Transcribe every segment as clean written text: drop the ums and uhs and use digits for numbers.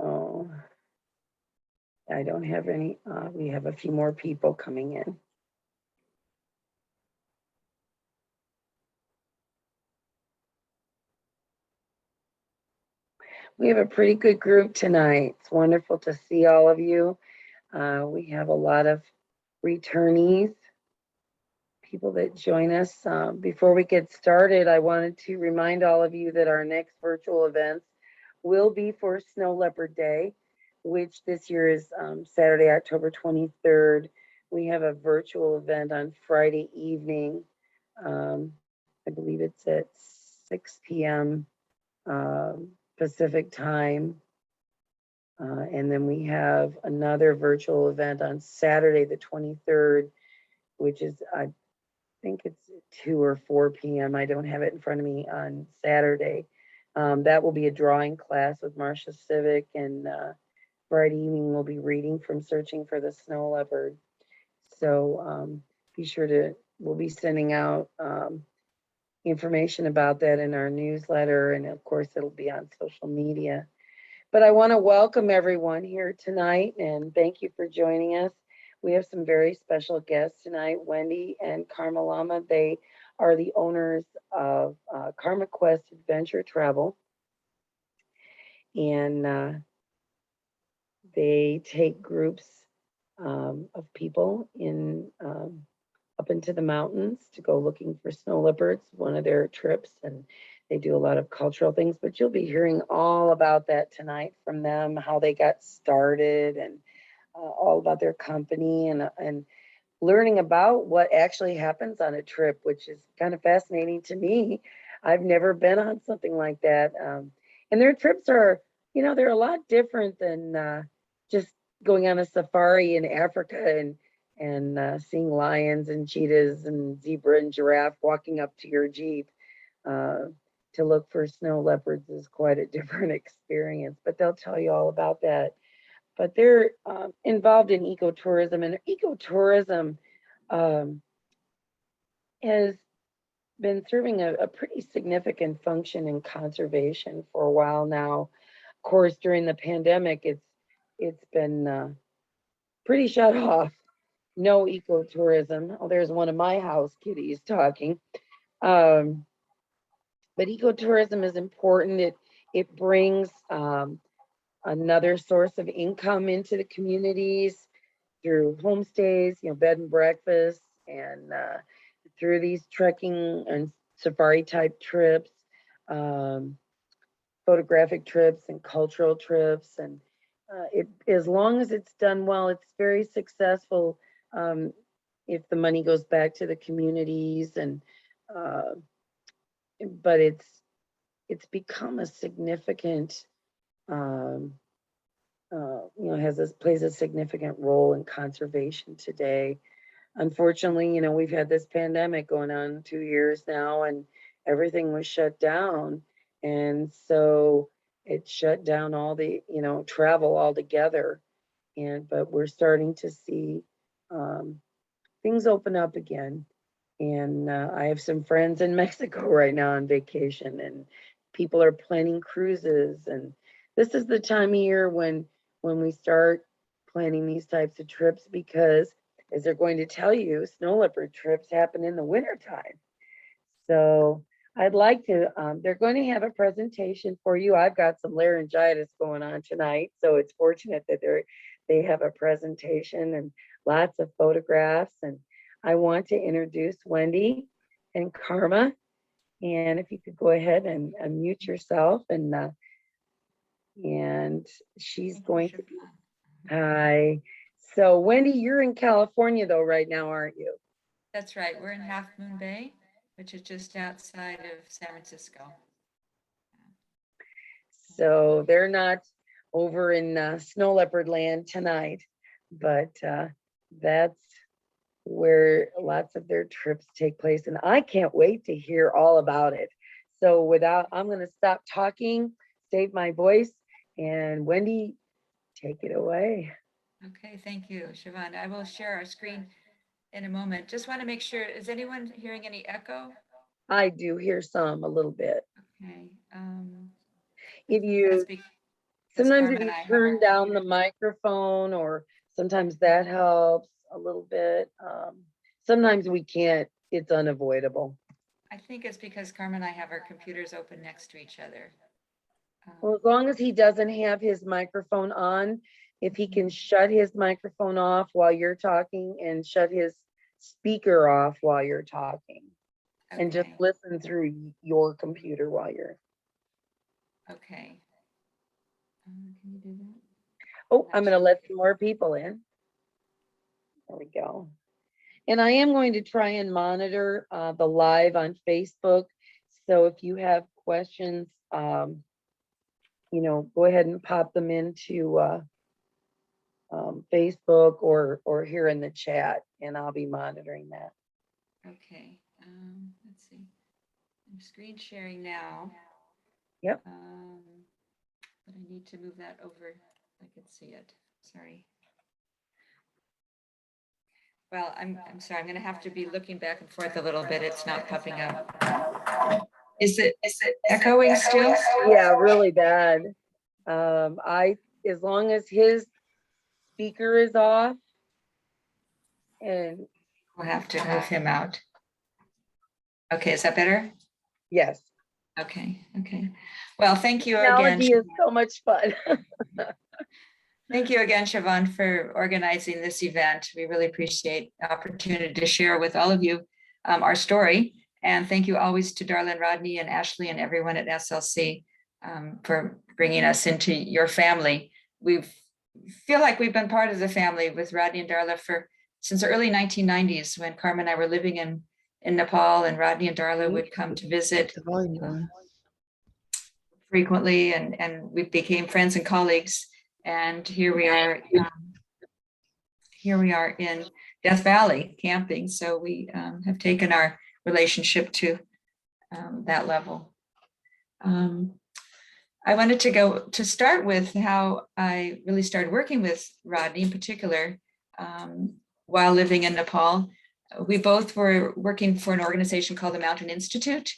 Oh, I don't have any. We have a few more people coming in. We have a pretty good group tonight. It's wonderful to see all of you. We have a lot of returnees, people that join us. Before we get started, I wanted to remind all of you that our next virtual events will be for Snow Leopard Day, which this year is Saturday, October 23rd. We have a virtual event on Friday evening. I believe it's at 6 p.m. Pacific time. And then we have another virtual event on Saturday, the 23rd, which is, I think it's 2 or 4 p.m. I don't have it in front of me on Saturday. That will be a drawing class with Marcia Civic, and Friday evening we'll be reading from Searching for the Snow Leopard. So be sure to, we'll be sending out information about that in our newsletter, and of course it'll be on social media. But I want to welcome everyone here tonight and thank you for joining us. We have some very special guests tonight, Wendy and Karma Lama. They are the owners of KarmaQuest Adventure Travel. And they take groups of people in up into the mountains to go looking for snow leopards, one of their trips, and they do a lot of cultural things, but you'll be hearing all about that tonight from them, how they got started, and all about their company, and learning about what actually happens on a trip, which is kind of fascinating to me. I've never been on something like that. And their trips are, you know, they're a lot different than just going on a safari in Africa and seeing lions and cheetahs and zebra and giraffe walking up to your Jeep. To look for snow leopards is quite a different experience, but they'll tell you all about that. But they're involved in ecotourism, and ecotourism has been serving a pretty significant function in conservation for a while now. Of course, during the pandemic, it's been pretty shut off. No ecotourism. Oh, there's one of my house kitties talking. But ecotourism is important. It brings another source of income into the communities through homestays, you know, bed and breakfast, and through these trekking and safari type trips, photographic trips and cultural trips. And as long as it's done well, it's very successful. If the money goes back to the communities, and but it's become a significant you know, plays a significant role in conservation today. Unfortunately, you know, we've had this pandemic going on 2 years now, and everything was shut down, and so it shut down all the, you know, travel altogether. But we're starting to see things open up again. And I have some friends in Mexico right now on vacation, and people are planning cruises. And this is the time of year when we start planning these types of trips, because as they're going to tell you, snow leopard trips happen in the wintertime. So I'd like to, they're going to have a presentation for you. I've got some laryngitis going on tonight, so it's fortunate that they have a presentation and lots of photographs. And I want to introduce Wendy and Karma. And if you could go ahead and unmute yourself, and she's going to be, hi. So Wendy, you're in California though right now, aren't you? That's right. We're in Half Moon Bay, which is just outside of San Francisco. So they're not over in snow leopard land tonight, but that's where lots of their trips take place, and I can't wait to hear all about it. So I'm going to stop talking, save my voice, and Wendy, take it away. Okay, thank you, Siobhan. I will share our screen in a moment. Just want to make sure, is anyone hearing any echo? I do hear some, a little bit. Okay. If you Sometimes if Karma and you I have our turn down the computers. microphone, or sometimes that helps a little bit. Sometimes we can't, it's unavoidable. I think it's because Karma and I have our computers open next to each other. Well, as long as he doesn't have his microphone on, if he can Mhm. shut his microphone off while you're talking and shut his speaker off while you're talking, and just Okay, listen through your computer while you're, okay. Can you do that? oh, I'm I'm not gonna sure. let some more people in. There we go. And I am going to try and monitor the live on Facebook. So if you have questions, go ahead and pop them into Facebook or here in the chat, and I'll be monitoring that. Okay, let's see. I'm screen sharing now. Yep. But I need to move that over. I can see it. Sorry. Well, I'm sorry. I'm going to have to be looking back and forth a little bit. It's not popping up. Is it echoing still? Yeah, really bad. As long as his speaker is off, and We'll have to move him out. Okay, is that better? yes, Okay, okay. Well, thank you again. technology is so much fun. Thank you again, Siobhan, for organizing this event. We really appreciate the opportunity to share with all of you our story. And thank you always to Darla and Rodney and Ashley and everyone at SLC for bringing us into your family. We feel like we've been part of the family with Rodney and Darla since the early 1990s, when Karma and I were living in Nepal, and Rodney and Darla would come to visit frequently, and we became friends and colleagues. And here we are in Death Valley camping. So we have taken our relationship to that level. I wanted to start with how I really started working with Rodney in particular while living in Nepal. We both were working for an organization called the Mountain Institute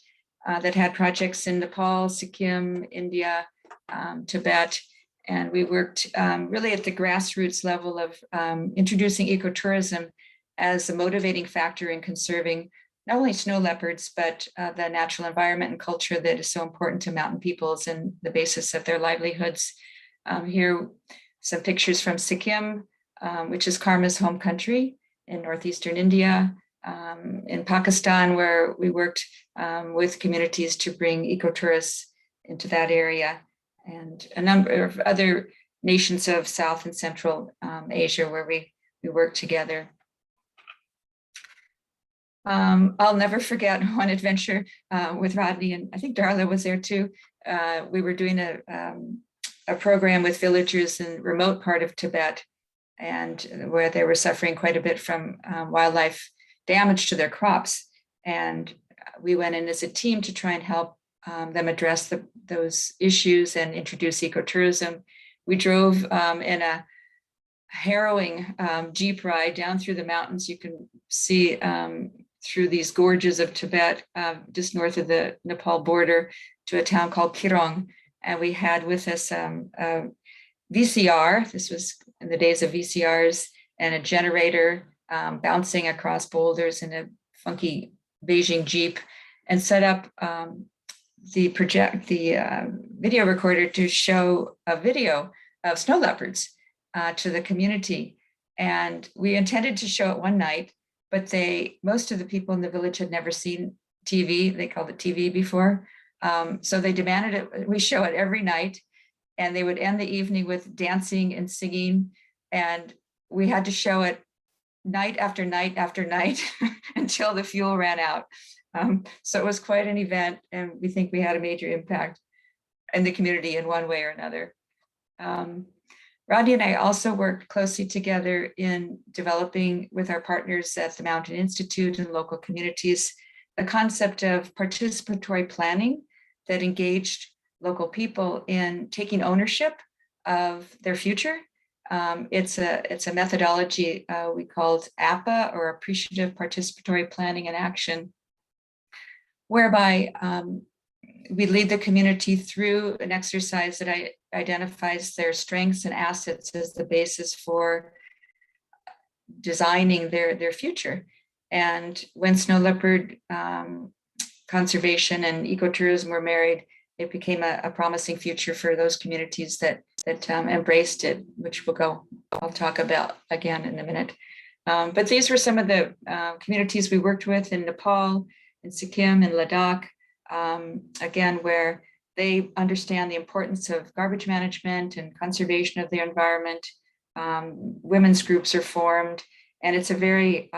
that had projects in Nepal, Sikkim, India, Tibet. And we worked really at the grassroots level of introducing ecotourism as a motivating factor in conserving not only snow leopards, but the natural environment and culture that is so important to mountain peoples and the basis of their livelihoods. Here, some pictures from Sikkim, which is Karma's home country in northeastern India, in Pakistan, where we worked with communities to bring ecotourists into that area, and a number of other nations of South and Central Asia where we worked together. I'll never forget one adventure with Rodney, and I think Darla was there too. We were doing a program with villagers in a remote part of Tibet, and where they were suffering quite a bit from wildlife damage to their crops. And we went in as a team to try and help them address those issues and introduce ecotourism. We drove in a harrowing jeep ride down through the mountains. You can see through these gorges of Tibet, just north of the Nepal border, to a town called Kirong. And we had with us a VCR. This was in the days of VCRs, and a generator bouncing across boulders in a funky Beijing Jeep, and set up the video recorder to show a video of snow leopards to the community. And we intended to show it one night, but most of the people in the village had never seen TV. They called it TV before. So they demanded we show it every night, and they would end the evening with dancing and singing. And we had to show it night after night after night until the fuel ran out. So it was quite an event, and we think we had a major impact in the community in one way or another. Rodney and I also worked closely together in developing with our partners at the Mountain Institute and local communities the concept of participatory planning that engaged local people in taking ownership of their future. It's a methodology we called APA, or Appreciative Participatory Planning and Action, whereby we lead the community through an exercise that identifies their strengths and assets as the basis for designing their future. And when Snow Leopard Conservation and Ecotourism were married, it became a promising future for those communities that embraced it, which I'll talk about again in a minute. But these were some of the communities we worked with in Nepal, in Sikkim, and Ladakh, again, where they understand the importance of garbage management and conservation of the environment. Women's groups are formed, and it's a very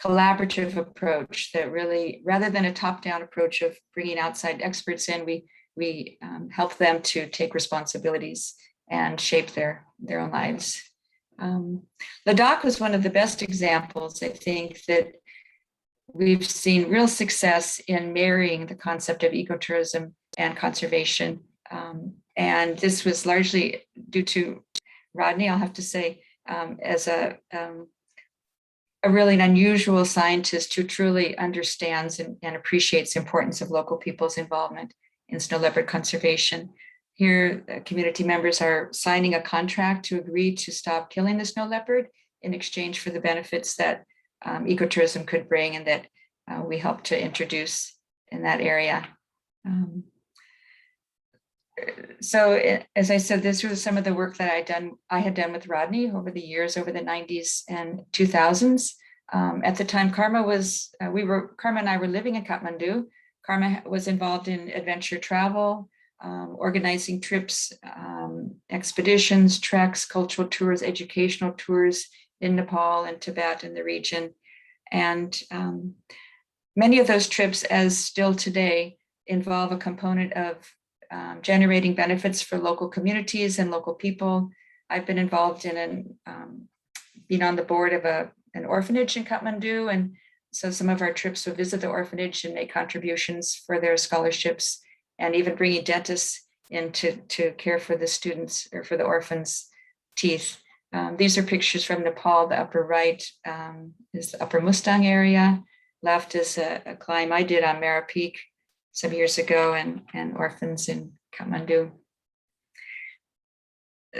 collaborative approach that really, rather than a top-down approach of bringing outside experts in, we help them to take responsibilities and shape their own lives. Ladakh was one of the best examples, I think, that we've seen real success in marrying the concept of ecotourism and conservation. And this was largely due to Rodney, I'll have to say, as a really unusual scientist who truly understands and appreciates the importance of local people's involvement in snow leopard conservation. Here, community members are signing a contract to agree to stop killing the snow leopard in exchange for the benefits that ecotourism could bring and that we help to introduce in that area. So as I said, this was some of the work that I had done with Rodney over the years, over the 90s and 2000s. At the time, Karma and I were living in Kathmandu. Karma was involved in adventure travel, organizing trips, expeditions, treks, cultural tours, educational tours in Nepal and Tibet and the region. And many of those trips, as still today, involve a component of generating benefits for local communities and local people. I've been involved in being on the board of an orphanage in Kathmandu, and so some of our trips would visit the orphanage and make contributions for their scholarships, and even bringing dentists in to care for the students or for the orphans' teeth. These are pictures from Nepal. The upper right is the Upper Mustang area. Left is a climb I did on Mara Peak some years ago, and orphans in Kathmandu.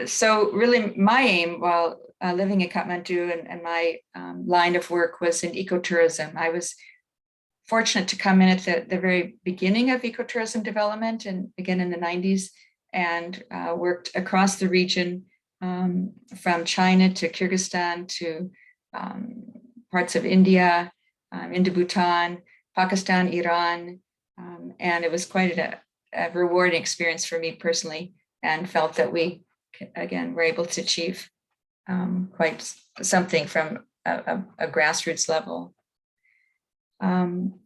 So really my aim while living in Kathmandu and my line of work was in ecotourism. I was fortunate to come in at the very beginning of ecotourism development, and again in the 90s, and worked across the region from China to Kyrgyzstan to parts of India, into Bhutan, Pakistan, Iran. And it was quite a rewarding experience for me personally, and felt that we, again, were able to achieve quite something from a grassroots level. Coming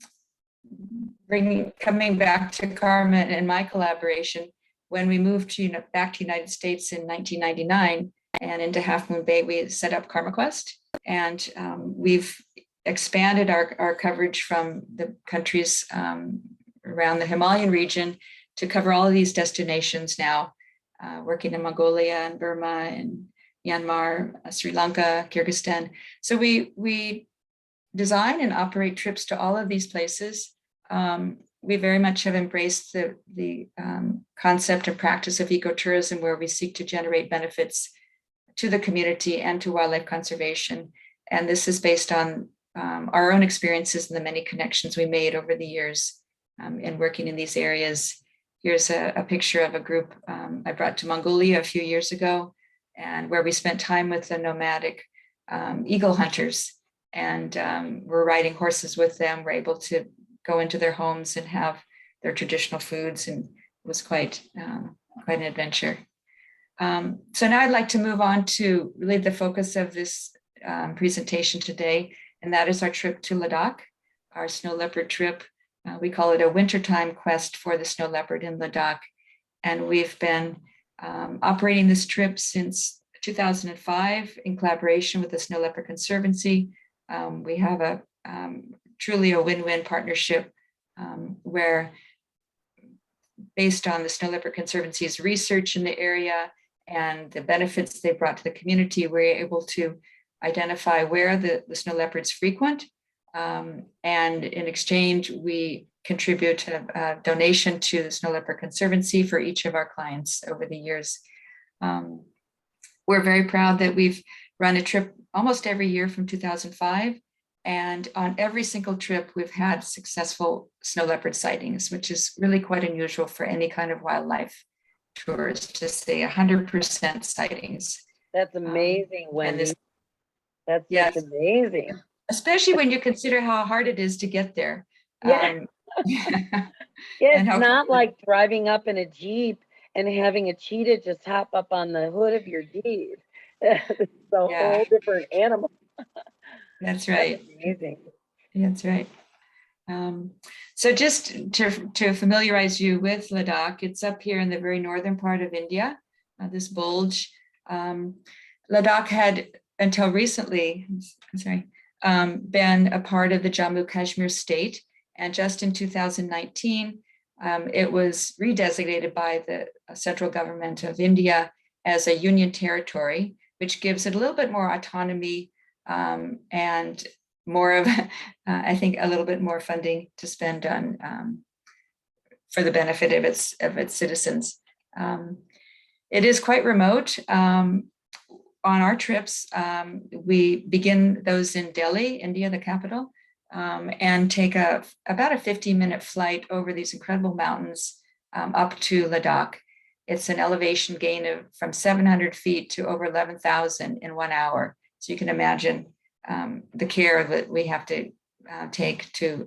back to Karma and my collaboration, when we moved back to United States in 1999 and into Half Moon Bay, we set up KarmaQuest, and we've expanded our coverage from the countries around the Himalayan region to cover all of these destinations now, working in Mongolia and Burma and Myanmar, Sri Lanka, Kyrgyzstan. So we design and operate trips to all of these places. We very much have embraced the concept and practice of ecotourism, where we seek to generate benefits to the community and to wildlife conservation. And this is based on our own experiences and the many connections we made over the years in working in these areas. Here's a picture of a group I brought to Mongolia a few years ago, and where we spent time with the nomadic eagle hunters, and we're riding horses with them. We're able to go into their homes and have their traditional foods, and it was quite an adventure. So now I'd like to move on to really the focus of this presentation today, and that is our trip to Ladakh, our snow leopard trip. We call it a wintertime quest for the snow leopard in Ladakh. And we've been operating this trip since 2005 in collaboration with the Snow Leopard Conservancy. We have truly a win-win partnership where, based on the Snow Leopard Conservancy's research in the area and the benefits they brought to the community, we're able to identify where the snow leopards frequent, And in exchange, we contribute a donation to the Snow Leopard Conservancy for each of our clients over the years. We're very proud that we've run a trip almost every year from 2005. And on every single trip, we've had successful snow leopard sightings, which is really quite unusual for any kind of wildlife tours, to say 100% sightings. That's amazing, Wendy. That's yes, just amazing. Especially when you consider how hard it is to get there. Yeah. Yeah, it's not like driving up in a Jeep and having a cheetah just hop up on the hood of your Jeep. It's a whole different animal. That's right. That's amazing. That's right. So just to familiarize you with Ladakh, it's up here in the very northern part of India, this bulge. Ladakh had, until recently, been a part of the Jammu Kashmir state. And just in 2019, it was redesignated by the central government of India as a union territory, which gives it a little bit more autonomy and more of, I think, a little bit more funding to spend on for the benefit of its citizens. It is quite remote. On our trips, we begin those in Delhi, India, the capital, and take about a 15-minute flight over these incredible mountains up to Ladakh. It's an elevation gain of from 700 feet to over 11,000 in 1 hour. So you can imagine the care that we have to take to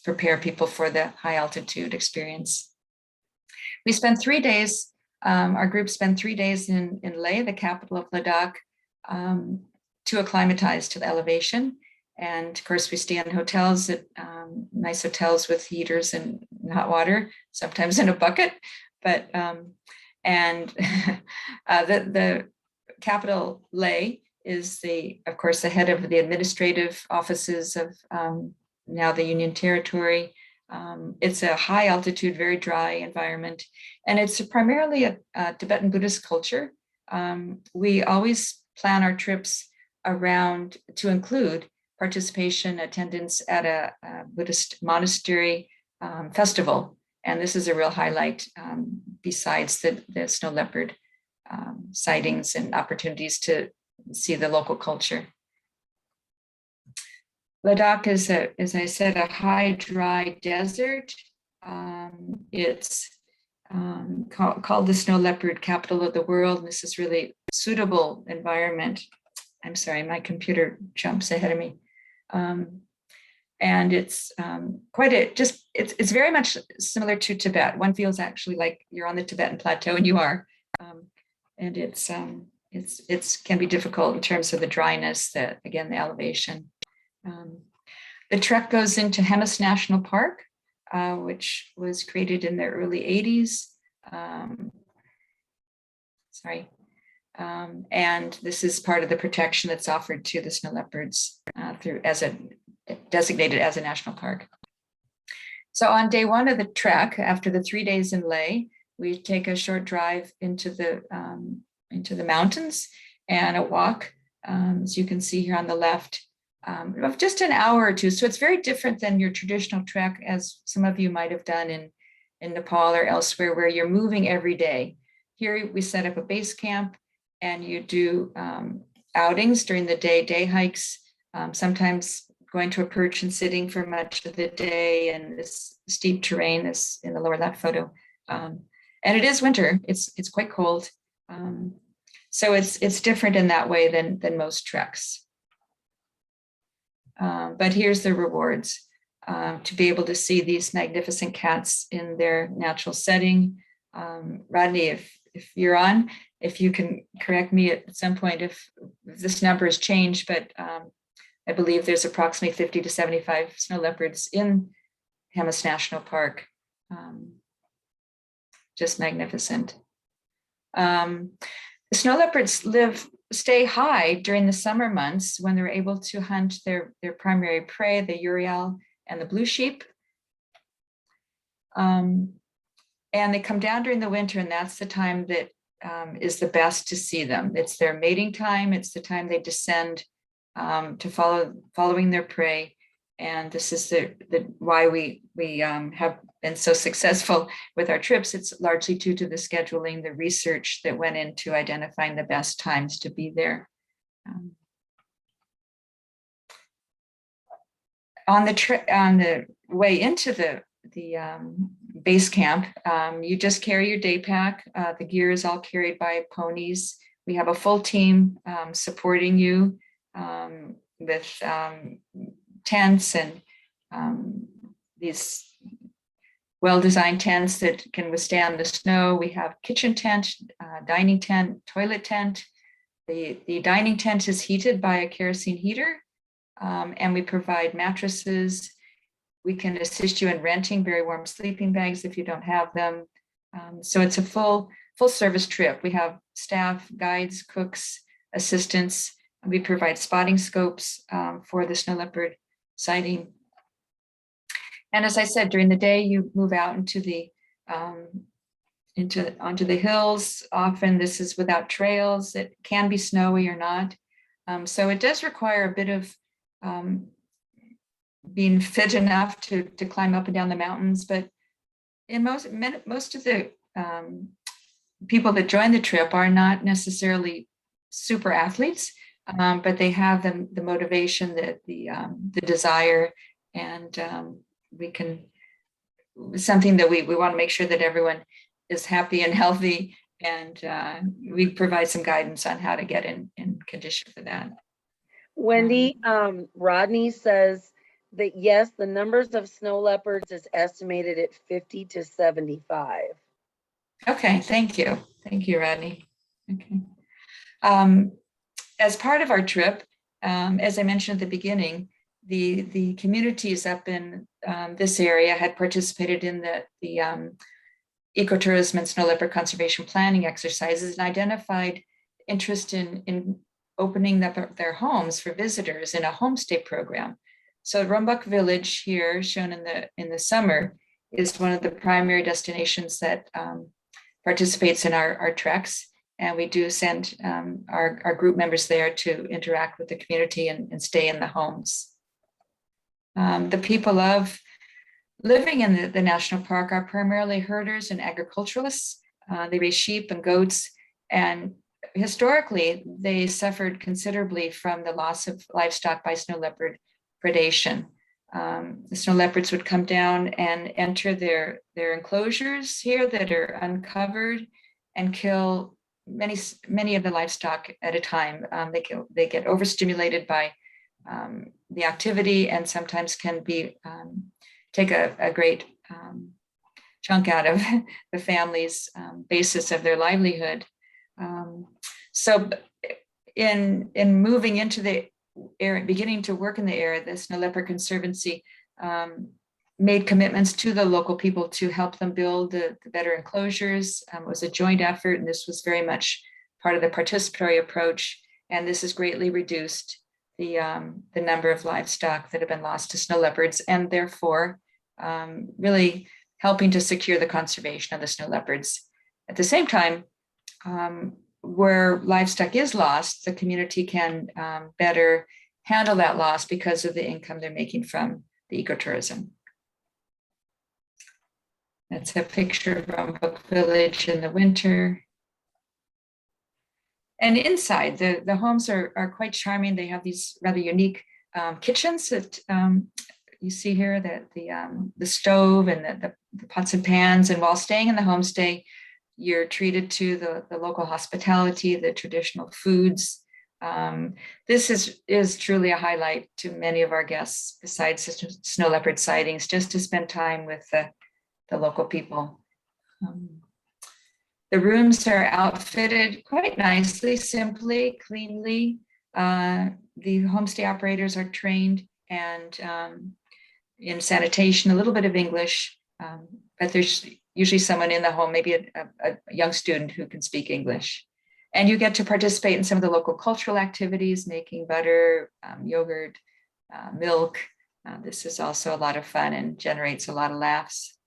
prepare people for the high altitude experience. We spent 3 days. Our group spent 3 days in Leh, the capital of Ladakh, to acclimatize to the elevation. And of course, we stay in hotels, nice hotels with heaters and hot water, sometimes in a bucket. But the capital, Leh, is of course, the head of the administrative offices of now the Union Territory. It's a high altitude, very dry environment, and it's primarily a Tibetan Buddhist culture. We always plan our trips around to include participation, attendance at a Buddhist monastery festival. And this is a real highlight besides the snow leopard sightings and opportunities to see the local culture. Ladakh is, as I said, a high, dry desert. It's called the snow leopard capital of the world. This is really suitable environment. I'm sorry, my computer jumps ahead of me. And it's it's very much similar to Tibet. One feels actually like you're on the Tibetan plateau, and you are. And it's can be difficult in terms of the dryness, the elevation. The trek goes into Hemis National Park, which was created in the early 80s. And this is part of the protection that's offered to the snow leopards designated as a national park. So on day one of the trek, after the 3 days in Leh, we take a short drive into the mountains and a walk, as you can see here on the left, of just an hour or two. So it's very different than your traditional trek, as some of you might have done in Nepal or elsewhere, where you're moving every day. Here we set up a base camp, and you do outings during the day hikes, sometimes going to a perch and sitting for much of the day in this steep terrain, this in the lower left photo. And it is winter, it's quite cold. So it's different in that way than most treks. But here's the rewards. To be able to see these magnificent cats in their natural setting. Rodney, if you're on, if you can correct me at some point if this number has changed, but I believe there's approximately 50 to 75 snow leopards in Hemis National Park. Just magnificent. The snow leopards stay high during the summer months when they're able to hunt their primary prey, the urial and the blue sheep. And they come down during the winter, and that's the time that is the best to see them. It's their mating time. It's the time they descend to following their prey. And this is the why we have been so successful with our trips. It's largely due to the scheduling, the research that went into identifying the best times to be there. On the way into the base camp, you just carry your day pack. The gear is all carried by ponies. We have a full team supporting you with tents and these well-designed tents that can withstand the snow. We have kitchen tent, dining tent, toilet tent. The dining tent is heated by a kerosene heater, and we provide mattresses. We can assist you in renting very warm sleeping bags if you don't have them. So it's a full service trip. We have staff, guides, cooks, assistants. We provide spotting scopes for the snow leopard sighting. And as I said, during the day, you move out into the onto the hills. Often this is without trails. It can be snowy or not. So it does require a bit of being fit enough to climb up and down the mountains. But in most of the people that join the trip are not necessarily super athletes, but they have the motivation, the desire, and we can, something that we want to make sure that everyone is happy and healthy, and we provide some guidance on how to get in condition for that. Wendy, Rodney says that yes, the numbers of snow leopards is estimated at 50 to 75. Okay, thank you. Thank you, Rodney. Okay. As part of our trip, as I mentioned at the beginning, the communities up in this area had participated in the ecotourism and snow leopard conservation planning exercises and identified interest in opening up their homes for visitors in a homestay program. So Rumbuk Village here, shown in the summer, is one of the primary destinations that participates in our treks. And we do send our group members there to interact with the community and stay in the homes. The people love living in the national park are primarily herders and agriculturalists. They raise sheep and goats, and historically, they suffered considerably from the loss of livestock by snow leopard predation. The snow leopards would come down and enter their enclosures here that are uncovered and kill many of the livestock at a time. They get overstimulated by the activity, and sometimes can be take a great chunk out of the family's basis of their livelihood. So in moving into the area, beginning to work in the area, the Snow Leopard Conservancy made commitments to the local people to help them build the better enclosures. It was a joint effort, and this was very much part of the participatory approach. And this has greatly reduced the number of livestock that have been lost to snow leopards, and therefore really helping to secure the conservation of the snow leopards. At the same time, where livestock is lost, the community can better handle that loss because of the income they're making from the ecotourism. That's a picture of Rumbuk Village in the winter. And inside, the homes are quite charming. They have these rather unique kitchens that you see here, that the stove and the pots and pans. And while staying in the homestay, you're treated to the local hospitality, the traditional foods. This is truly a highlight to many of our guests, besides the snow leopard sightings, just to spend time with the local people. The rooms are outfitted quite nicely, simply, cleanly. The homestay operators are trained and in sanitation, a little bit of English, but there's usually someone in the home, maybe a young student who can speak English. And you get to participate in some of the local cultural activities, making butter, yogurt, milk. This is also a lot of fun and generates a lot of laughs.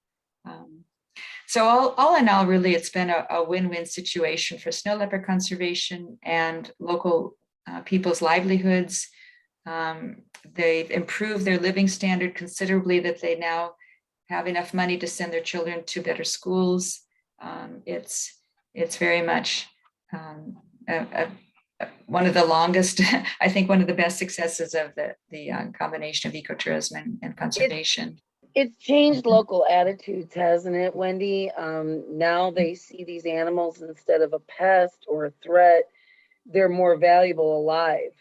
So all in all, really, it's been a win-win situation for snow leopard conservation and local people's livelihoods. They've improved their living standard considerably, that they now have enough money to send their children to better schools. It's very much one of the longest, I think one of the best successes of the combination of ecotourism and conservation. It's changed local attitudes, hasn't it, Wendy? Now they see these animals instead of a pest or a threat, they're more valuable alive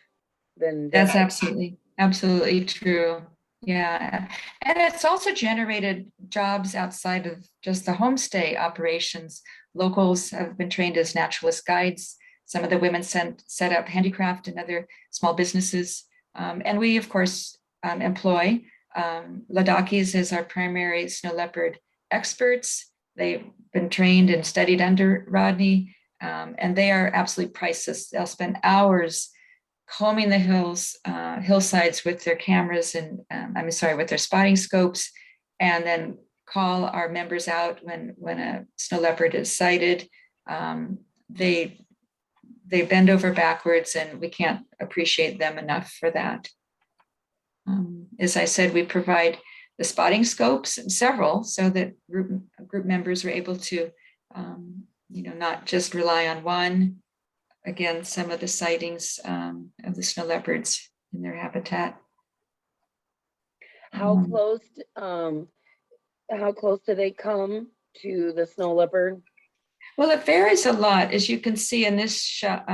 than dead. That's absolutely true. Yeah. And it's also generated jobs outside of just the homestay operations. Locals have been trained as naturalist guides. Some of the women set up handicraft and other small businesses. And we, of course, employ Ladakis as our primary snow leopard experts. They've been trained and studied under Rodney, and they are absolutely priceless. They'll spend hours combing the hillsides with their cameras and with their spotting scopes, and then call our members out when a snow leopard is sighted. They bend over backwards, and we can't appreciate them enough for that. As I said, we provide the spotting scopes, several, so that group members are able to, not just rely on one. Again, some of the sightings of the snow leopards in their habitat. How close do they come to the snow leopard? Well, it varies a lot. As you can see in this shot,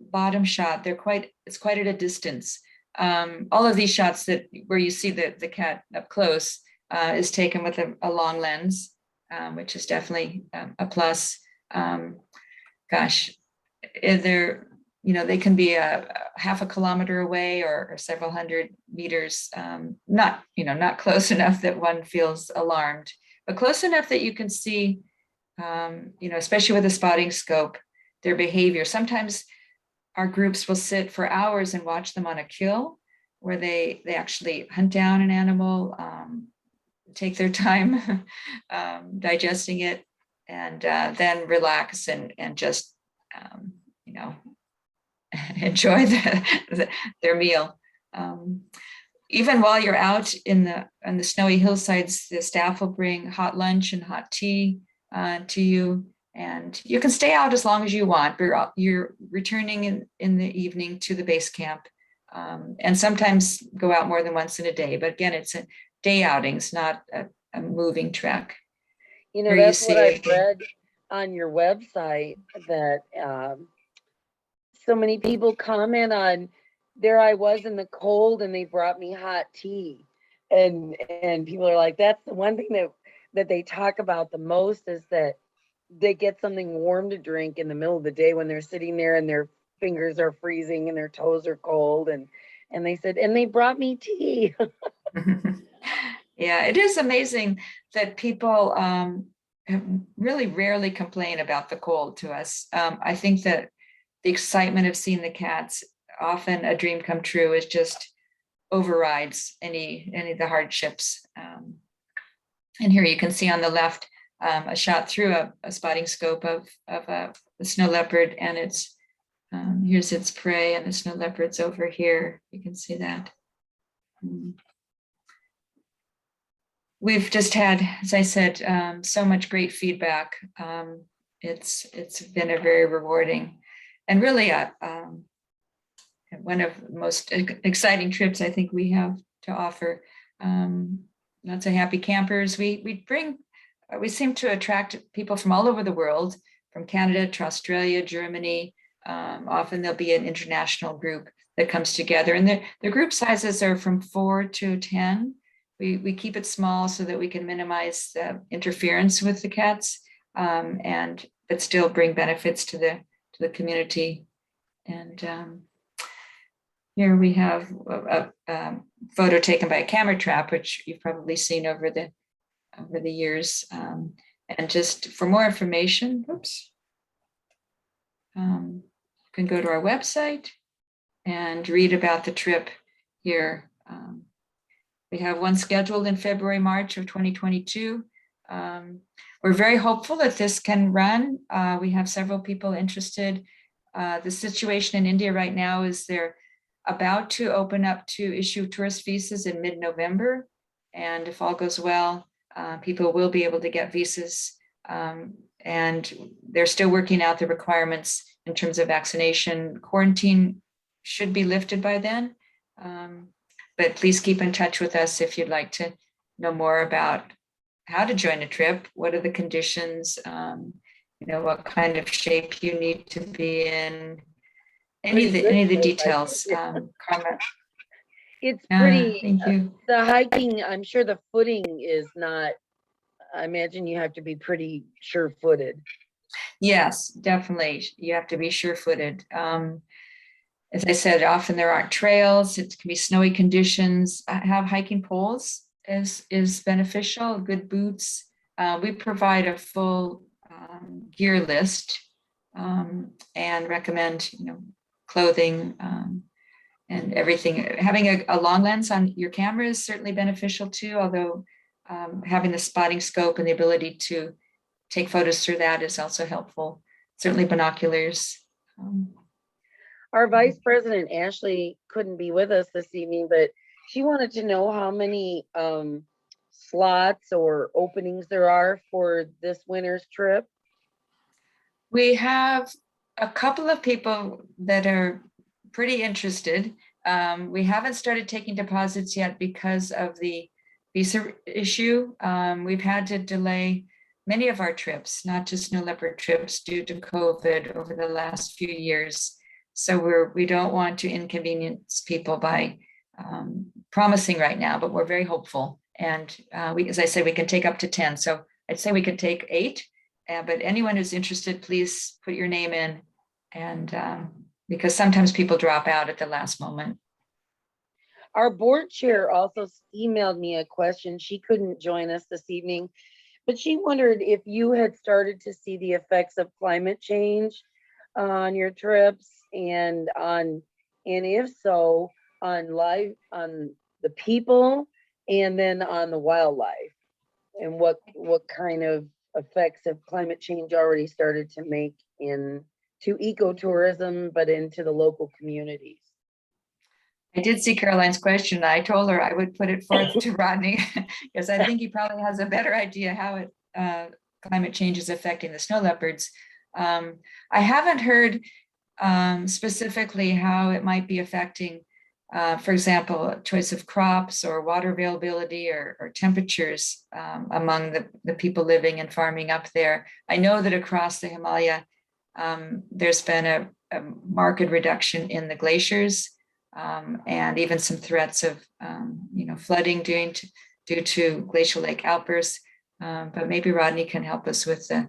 bottom shot, it's quite at a distance. All of these shots where you see the cat up close is taken with a long lens, which is definitely a plus. They can be a half a kilometer away or several hundred meters, not close enough that one feels alarmed, but close enough that you can see, especially with a spotting scope, their behavior. Sometimes our groups will sit for hours and watch them on a kill, where they actually hunt down an animal, take their time digesting it, and then relax and just enjoy their meal. Even while you're out on the snowy hillsides, the staff will bring hot lunch and hot tea to you, and you can stay out as long as you want. You're returning in the evening to the base camp, and sometimes go out more than once in a day. But again, it's a day outings, not a moving trek. That's what I've read on your website, that so many people comment on, there I was in the cold and they brought me hot tea. And people are like, that's the one thing that they talk about the most, is that they get something warm to drink in the middle of the day when they're sitting there and their fingers are freezing and their toes are cold. And they said, and they brought me tea. Yeah, it is amazing that people really rarely complain about the cold to us. I think that the excitement of seeing the cats, often a dream come true, is just overrides any of the hardships. And here you can see on the left a shot through a spotting scope of a snow leopard, and here's its prey, and the snow leopard's over here. You can see that. We've just had, as I said, so much great feedback. It's been a very rewarding and really one of the most exciting trips I think we have to offer. Lots of happy campers. We seem to attract people from all over the world, from Canada to Australia, Germany. Often there'll be an international group that comes together, and the group sizes are from 4 to 10. We keep it small so that we can minimize the interference with the cats, but still bring benefits to the community. And here we have a photo taken by a camera trap, which you've probably seen over the years. And just for more information, you can go to our website and read about the trip here. We have one scheduled in February, March of 2022. We're very hopeful that this can run. We have several people interested. The situation in India right now is they're about to open up to issue tourist visas in mid-November. And if all goes well, people will be able to get visas. And they're still working out the requirements in terms of vaccination. Quarantine should be lifted by then. But please keep in touch with us if you'd like to know more about how to join a trip, what are the conditions, what kind of shape you need to be in, any of the details. Karma. It's pretty, thank you. The hiking, I'm sure the footing is not, I imagine you have to be pretty sure-footed. Yes, definitely. You have to be sure-footed. As I said, often there aren't trails. It can be snowy conditions. Have hiking poles is beneficial. Good boots. We provide a full gear list and recommend, clothing and everything. Having a long lens on your camera is certainly beneficial too. Although having the spotting scope and the ability to take photos through that is also helpful. Certainly binoculars. Our Vice President, Ashley, couldn't be with us this evening, but she wanted to know how many slots or openings there are for this winter's trip. We have a couple of people that are pretty interested. We haven't started taking deposits yet because of the visa issue. We've had to delay many of our trips, not just Snow Leopard trips, due to COVID over the last few years. So we don't want to inconvenience people by promising right now, but we're very hopeful. And as I said, we can take up to 10. So I'd say we could take 8, but anyone who's interested, please put your name in. And because sometimes people drop out at the last moment. Our board chair also emailed me a question. She couldn't join us this evening, but she wondered if you had started to see the effects of climate change on your trips, and if so, on the people, and then on the wildlife, and what kind of effects have climate change already started to make into ecotourism, but into the local communities. I did see Caroline's question. I told her I would put it forth to Rodney because I think he probably has a better idea how climate change is affecting the snow leopards. I haven't heard specifically how it might be affecting, for example, choice of crops or water availability or temperatures among the people living and farming up there. I know that across the Himalaya, there's been a marked reduction in the glaciers and even some threats of flooding due to glacial lake outbursts. But maybe Rodney can help us with the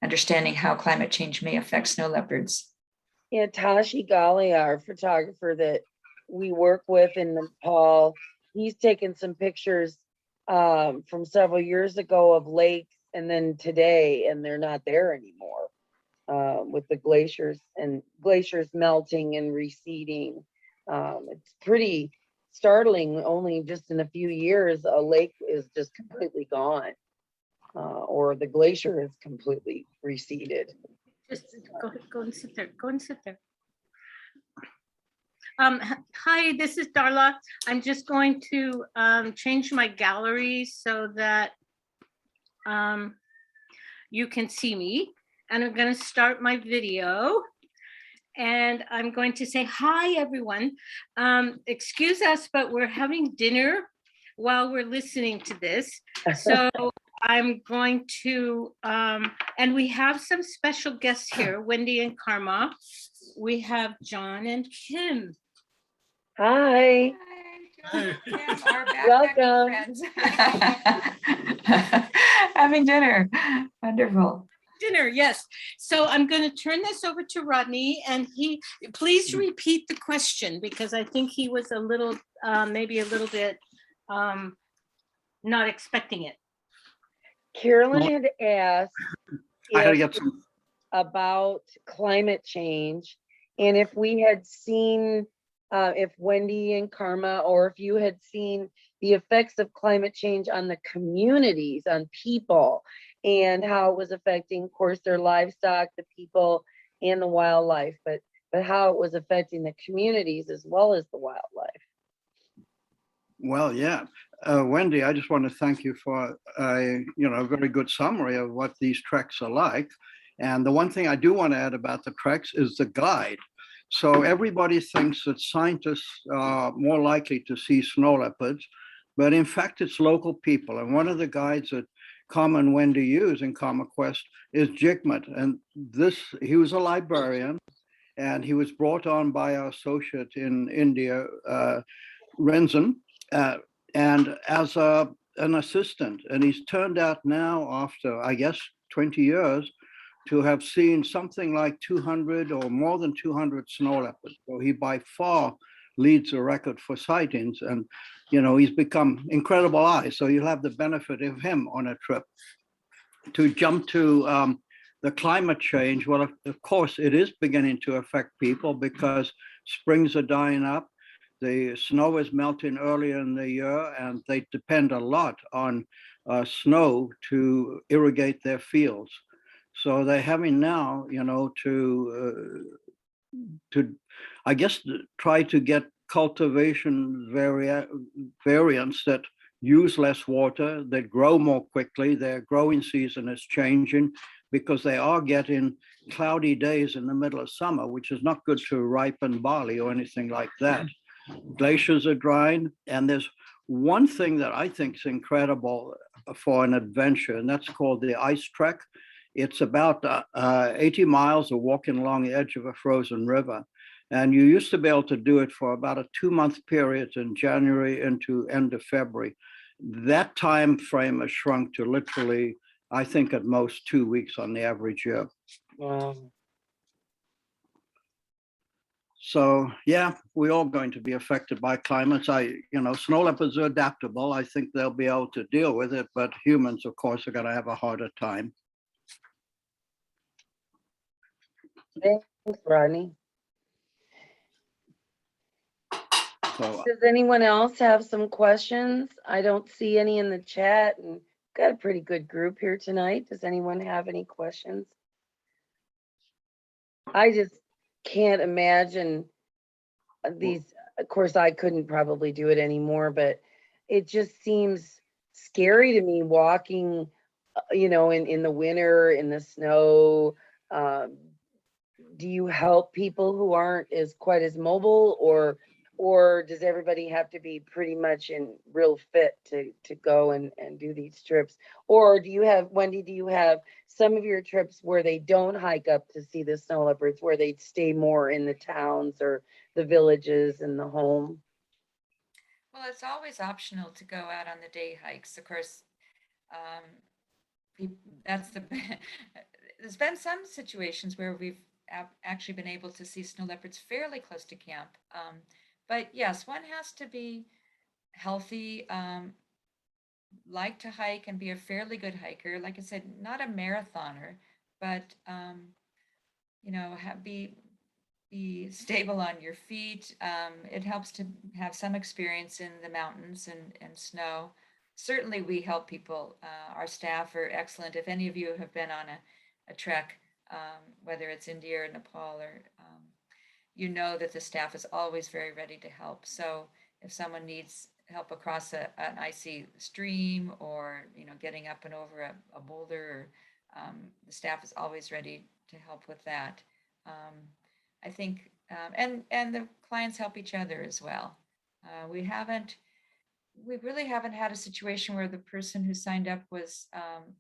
understanding how climate change may affect snow leopards. Yeah, Tashi Galia, our photographer that we work with in Nepal, he's taken some pictures from several years ago of lakes and then today, and they're not there anymore with the glaciers melting and receding. It's pretty startling. Only just in a few years, a lake is just completely gone. Or the glacier is completely receded. Just go and sit there. Go and sit there. Hi, this is Darla. I'm just going to change my gallery so that you can see me. And I'm going to start my video. And I'm going to say, hi, everyone. Excuse us, but we're having dinner while we're listening to this. So I'm going to, and we have some special guests here, Wendy and Karma. We have John and Kim. Hi. Hi. Welcome. Having dinner. Wonderful. Dinner, yes. So I'm going to turn this over to Rodney, and please repeat the question because I think he was a little, maybe a little bit not expecting it. Carolyn had asked about climate change, and if we had seen, if Wendy and Karma, or if you had seen the effects of climate change on the communities, on people, and how it was affecting, of course, their livestock, the people, and the wildlife. But but how it was affecting the communities as well as the wildlife. Well, yeah. Wendy, I just want to thank you for a very good summary of what these treks are like. And the one thing I do want to add about the treks is the guide. So everybody thinks that scientists are more likely to see snow leopards, but in fact, it's local people. And one of the guides that Karma and Wendy use in KarmaQuest is Jigmet. And he was a librarian, and he was brought on by our associate in India, Renzin, and as an assistant. And he's turned out now, after, I guess, 20 years, to have seen something like 200 or more than 200 snow leopards. So he by far leads the record for sightings. And, he's become incredible eyes. So you'll have the benefit of him on a trip. To jump to the climate change, well, of course, it is beginning to affect people because springs are dying up. The snow is melting earlier in the year, and they depend a lot on snow to irrigate their fields. So they're having now, to I guess, try to get cultivation variants that use less water, that grow more quickly. Their growing season is changing because they are getting cloudy days in the middle of summer, which is not good to ripen barley or anything like that. Glaciers are drying, and there's one thing that I think is incredible for an adventure, and that's called the ice trek. It's about 80 miles of walking along the edge of a frozen river. And you used to be able to do it for about a 2-month period in January into end of February. That time frame has shrunk to literally, I think, at most 2 weeks on the average year. Wow. So yeah, we're all going to be affected by climates. Snow leopards are adaptable. I think they'll be able to deal with it, but humans, of course, are going to have a harder time. Thanks, Rodney. So, Does anyone else have some questions? I don't see any in the chat, and got a pretty good group here tonight. Does anyone have any questions? I just can't imagine these. Of course, I couldn't probably do it anymore, but it just seems scary to me walking, in the winter, in the snow. Do you help people who aren't quite as mobile, or does everybody have to be pretty much in real fit to go and do these trips? Or Wendy, do you have some of your trips where they don't hike up to see the snow leopards, where they stay more in the towns or the villages and the home? Well, it's always optional to go out on the day hikes. Of course, that's there's been some situations where we've actually been able to see snow leopards fairly close to camp. But yes, one has to be healthy, like to hike and be a fairly good hiker. Like I said, not a marathoner, but be stable on your feet. It helps to have some experience in the mountains and snow. Certainly, we help people. Our staff are excellent. If any of you have been on a trek, whether it's India or Nepal, or you know that the staff is always very ready to help. So if someone needs help across an icy stream, or getting up and over a boulder, the staff is always ready to help with that. I think, and the clients help each other as well. We really haven't had a situation where the person who signed up was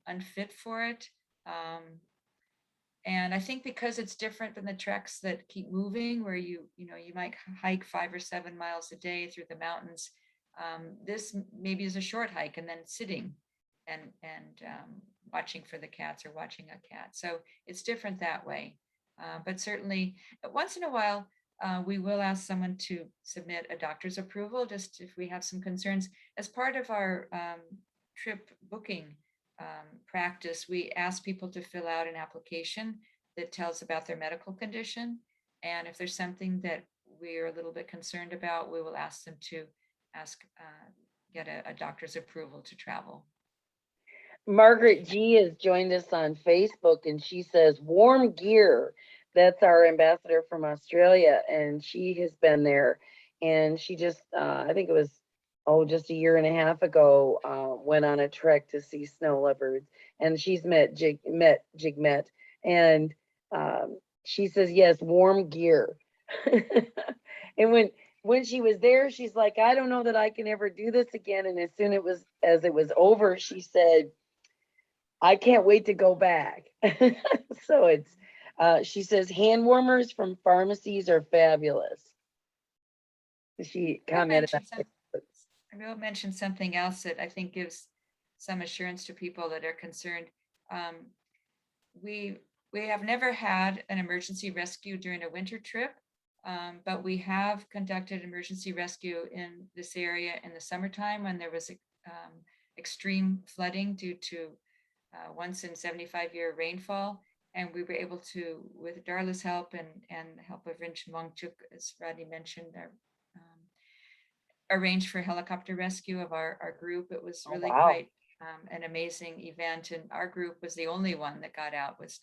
unfit for it. And I think because it's different than the treks that keep moving, where you might hike 5 or 7 miles a day through the mountains. This maybe is a short hike and then sitting and watching for the cats or watching a cat. So it's different that way. But certainly, once in a while, we will ask someone to submit a doctor's approval, just if we have some concerns. As part of our trip booking practice, we ask people to fill out an application that tells about their medical condition. And if there's something that we're a little bit concerned about, we will ask them to get a doctor's approval to travel. Margaret G has joined us on Facebook, and she says warm gear that's our ambassador from Australia, and she has been there. And she just, I think it was, just a year and a half ago, went on a trek to see snow leopards, and she's met Jigmet, and she says yes, warm gear. And when she was there, she's like, I don't know that I can ever do this again. And as it was over, she said, I can't wait to go back. So she says hand warmers from pharmacies are fabulous. She commented on it. I will mention something else that I think gives some assurance to people that are concerned. We have never had an emergency rescue during a winter trip, but we have conducted emergency rescue in this area in the summertime when there was extreme flooding due to once in 75-year rainfall. And we were able to, with Darla's help and the help of Rinchen Wangchuk, as Rodney mentioned, arrange for helicopter rescue of our group. It was really quite an amazing event, and our group was the only one that got out with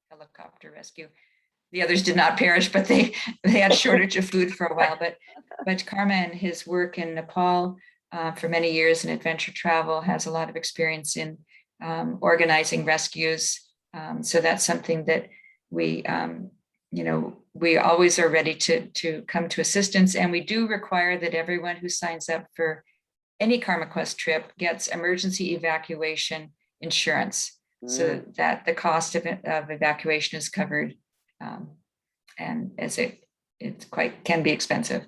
helicopter rescue. The others did not perish, but they had shortage of food for a while. But Karma and his work in Nepal for many years in adventure travel has a lot of experience in organizing rescues. So that's something that we always are ready to come to assistance. And we do require that everyone who signs up for any KarmaQuest trip gets emergency evacuation insurance, so that the cost of evacuation is covered. And as it can be expensive.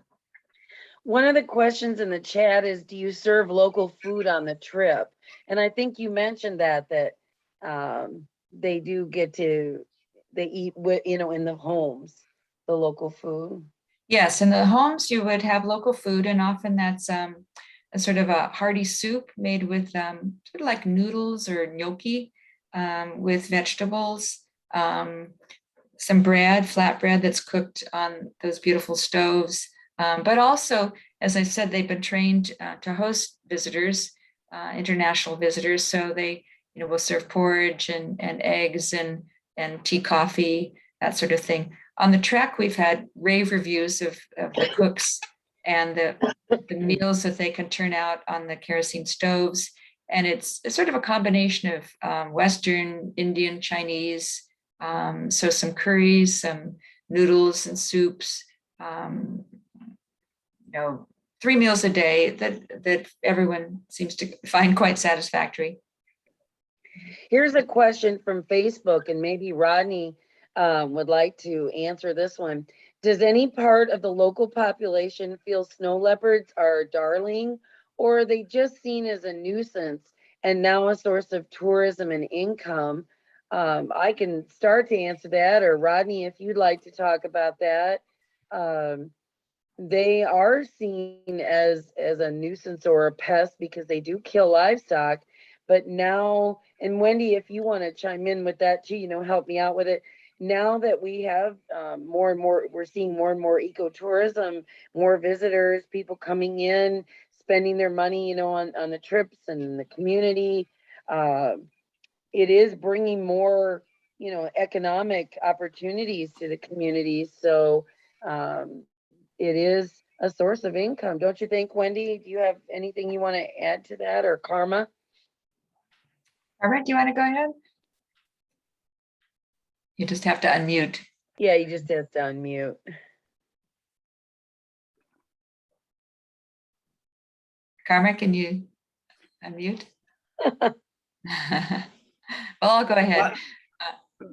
One of the questions in the chat is, do you serve local food on the trip? And I think you mentioned that they do they eat in the homes, the local food. Yes, in the homes you would have local food, and often that's a sort of a hearty soup made with sort of like noodles or gnocchi with vegetables, some bread, flatbread that's cooked on those beautiful stoves. But also, as I said, they've been trained to host visitors, international visitors. So they, will serve porridge and eggs and tea, coffee, that sort of thing. On the trek, we've had rave reviews of the cooks and the meals that they can turn out on the kerosene stoves. And it's sort of a combination of Western, Indian, Chinese, so some curries, some noodles and soups, 3 meals a day that everyone seems to find quite satisfactory. Here's a question from Facebook, and maybe Rodney would like to answer this one. Does any part of the local population feel snow leopards are darling, or are they just seen as a nuisance and now a source of tourism and income? I can start to answer that, or Rodney, if you'd like to talk about that. They are seen as a nuisance or a pest because they do kill livestock. But now, and Wendy, if you want to chime in with that too, help me out with it. Now that we have more and more, we're seeing more and more ecotourism, more visitors, people coming in, spending their money, on the trips and the community. It is bringing more, economic opportunities to the community. So it is a source of income. Don't you think, Wendy? Do you have anything you want to add to that, or Karma? All right, do you want to go ahead? You just have to unmute. Yeah, you just have to unmute. Karma, can you unmute? Well, I'll go ahead.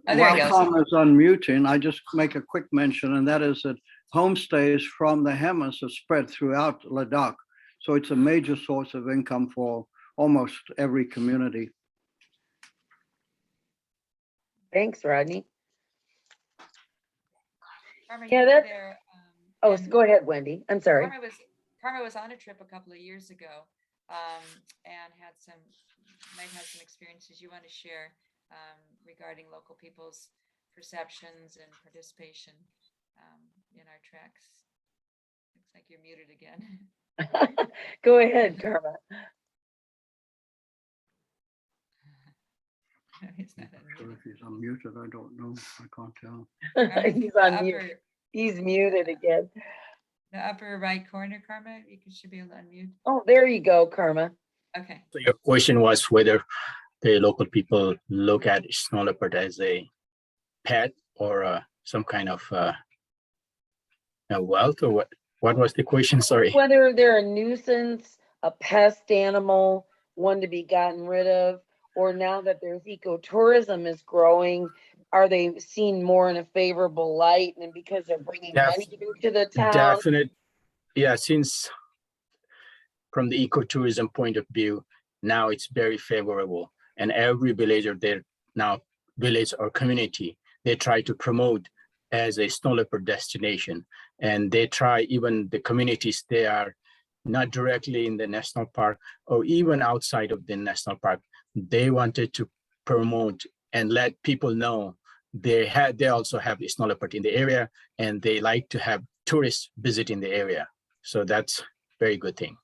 While Karma's unmuting, I just make a quick mention, and that is that homestays from the Hemis are spread throughout Ladakh. So it's a major source of income for almost every community. Thanks, Rodney. Karma, yeah, that's there. So go ahead, Wendy. I'm sorry. Karma was on a trip a couple of years ago, and might have some experiences you want to share regarding local people's perceptions and participation in our treks. Looks like you're muted again. Go ahead, Karma. He's not Sure, unmuted. if he's unmuted, I don't know. I can't tell. He's The on mute. upper- He's muted again. The upper right corner, Karma, should be able to unmute. Oh, there you go, Karma. Okay. So your question was whether the local people look at snow leopard as a pet or some kind of a wealth, or what? What was the question? Sorry. Whether they're a nuisance, a pest animal, one to be gotten rid of, or now that there's ecotourism is growing, are they seen more in a favorable light and because they're bringing money into the town? Definite. Yeah, since from the ecotourism point of view, now it's very favorable, and every villager there now, village or community, they try to promote as a snow leopard destination, and they try, even the communities, they are not directly in the national park or even outside of the national park, they wanted to promote and let people know they also have the snow leopard in the area, and they like to have tourists visiting the area. So that's very good thing.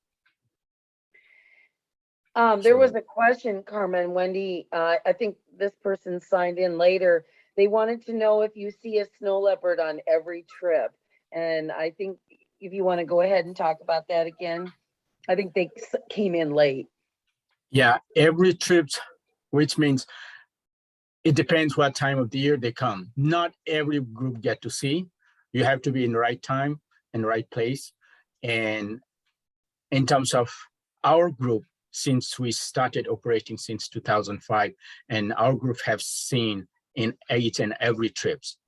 There was a question, Karma and Wendy. I think this person signed in later. They wanted to know if you see a snow leopard on every trip. And I think if you want to go ahead and talk about that again, I think they came in late. Yeah, every trip, which means it depends what time of the year they come. Not every group get to see. You have to be in the right time and right place. And in terms of our group, since we started operating since 2005, and our group have seen in each and every trips.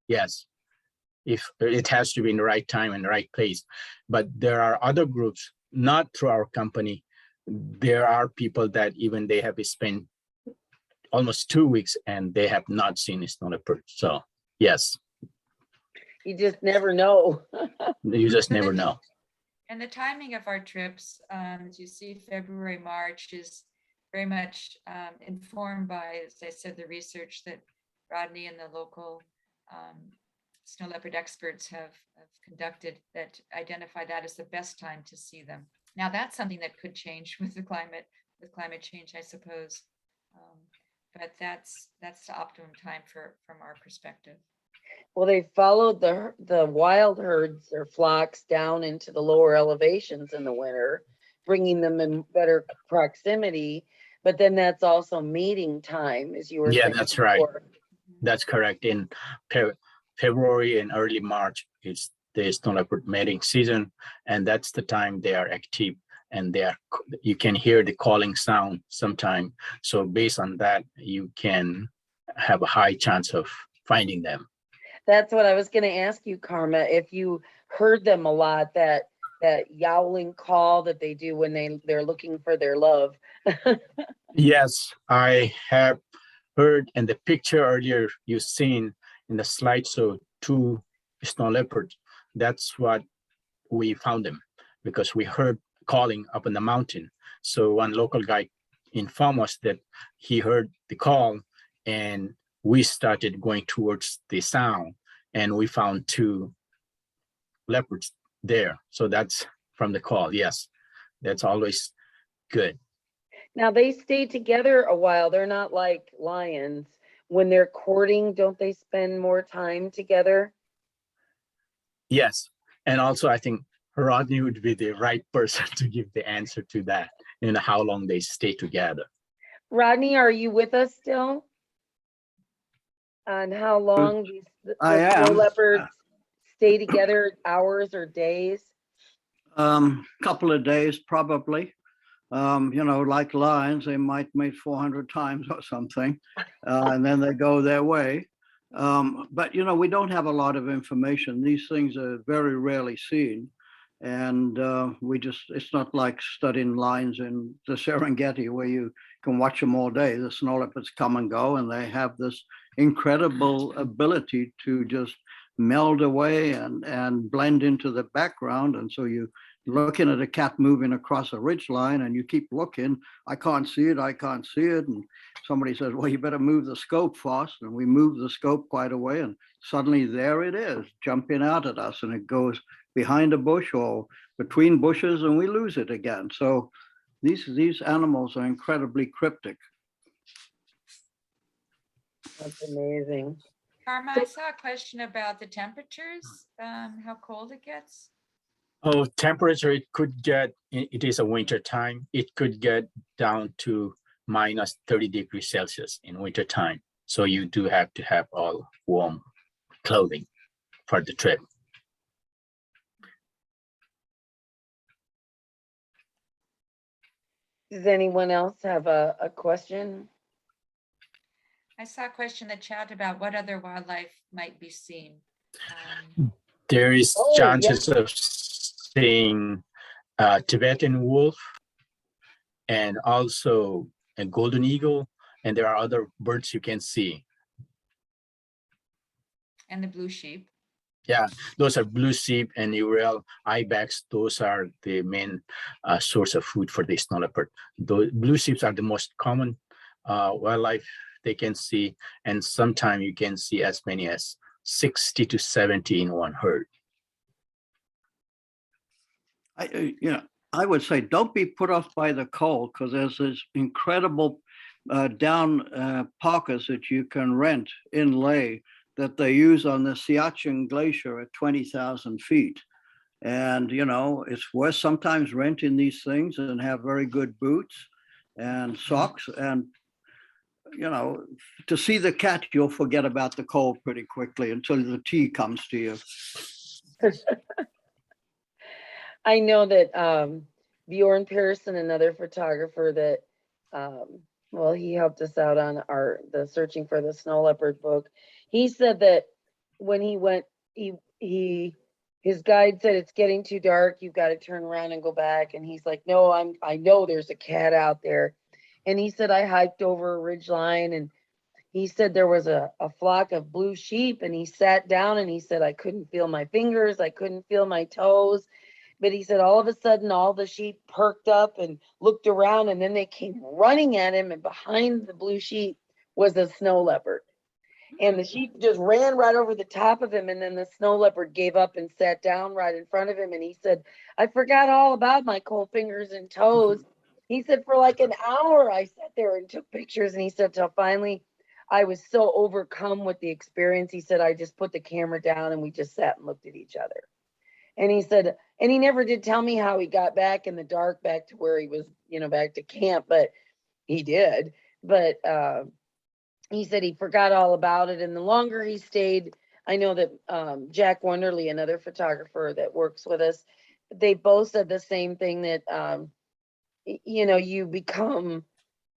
Yes, if it has to be in the right time and the right place. But there are other groups, not through our company. There are people that even they have spent almost 2 weeks and they have not seen a snow leopard. So yes, You just never know. you just never know. And the timing of our trips, as you see, February, March is very much informed by, as I said, the research that Rodney and the local snow leopard experts have conducted that identify that as the best time to see them. Now, that's something that could change with climate change, I suppose. But that's the optimum time from our perspective. Well, they followed the wild herds or flocks down into the lower elevations in the winter, bringing them in better proximity. But then that's also mating time, as you were saying. Yeah, that's right. before. That's correct. In February and early March is the snow leopard mating season, and that's the time they are active, and you can hear the calling sound sometime. So based on that, you can have a high chance of finding them. That's what I was going to ask you, Karma, if you heard them a lot, that yowling call that they do when they're looking for their love. Yes, I have heard, and the picture earlier you've seen in the slideshow, 2 snow leopards. That's what we found them, because we heard calling up in the mountain. So one local guy informed us that he heard the call, and we started going towards the sound, and we found 2 leopards there. So that's from the call. Yes, that's always good. Now they stay together a while. They're not like lions. When they're courting, don't they spend more time together? Yes, and also I think Rodney would be the right person to give the answer to that, how long they stay together. Rodney, are you with us still? On how long the I snow am. leopards stay together, hours or days? Couple of days, probably. Like lions, they might mate 400 times or something, and then they go their way. But, we don't have a lot of information. These things are very rarely seen. And it's not like studying lions in the Serengeti where you can watch them all day. The snow leopards come and go, and they have this incredible ability to just meld away and blend into the background. And so you're looking at a cat moving across a ridge line, and you keep looking, I can't see it. And somebody says, well, you better move the scope fast. And we move the scope quite a way, and suddenly there it is, jumping out at us, and it goes behind a bush or between bushes, and we lose it again. So these animals are incredibly cryptic. That's amazing. Karma, I saw a question about the temperatures, how cold it gets. Oh, temperature, it could get, it is a winter time. It could get down to minus 30 degrees Celsius in winter time. So you do have to have all warm clothing for the trip. Does anyone else have a question? I saw a question in the chat about what other wildlife might be seen. There is Oh, chances of seeing Tibetan wolf and also a golden eagle, and there are other birds you can see. And the blue sheep. Yeah, those are blue sheep and ural ibex. Those are the main source of food for the snow leopard. The blue sheep are the most common wildlife they can see, and sometimes you can see as many as 60 to 70 in one herd. I would say don't be put off by the cold, because there's this incredible down parkas that you can rent in Leh that they use on the Siachen Glacier at 20,000 feet. And, it's worth sometimes renting these things and have very good boots and socks. And, to see the cat, you'll forget about the cold pretty quickly until the tea comes to you. I know that Bjorn Pearson, another photographer that, well, he helped us out on the Searching for the Snow Leopard book. He said that when he went, his guide said it's getting too dark. You've got to turn around and go back. And he's like, no, I know there's a cat out there. And he said, I hiked over a ridge line, and he said there was a flock of blue sheep, and he sat down and he said, I couldn't feel my fingers. I couldn't feel my toes. But he said all of a sudden all the sheep perked up and looked around, and then they came running at him, and behind the blue sheep was a snow leopard. And the sheep just ran right over the top of him, and then the snow leopard gave up and sat down right in front of him. And he said, I forgot all about my cold fingers and toes. He said for like an hour I sat there and took pictures, and he said till finally I was so overcome with the experience. He said I just put the camera down and we just sat and looked at each other. And he said, and he never did tell me how he got back in the dark, back to where he was, back to camp, but he did. But he said he forgot all about it. And the longer he stayed, I know that Jack Wonderly, another photographer that works with us, they both said the same thing, that, you become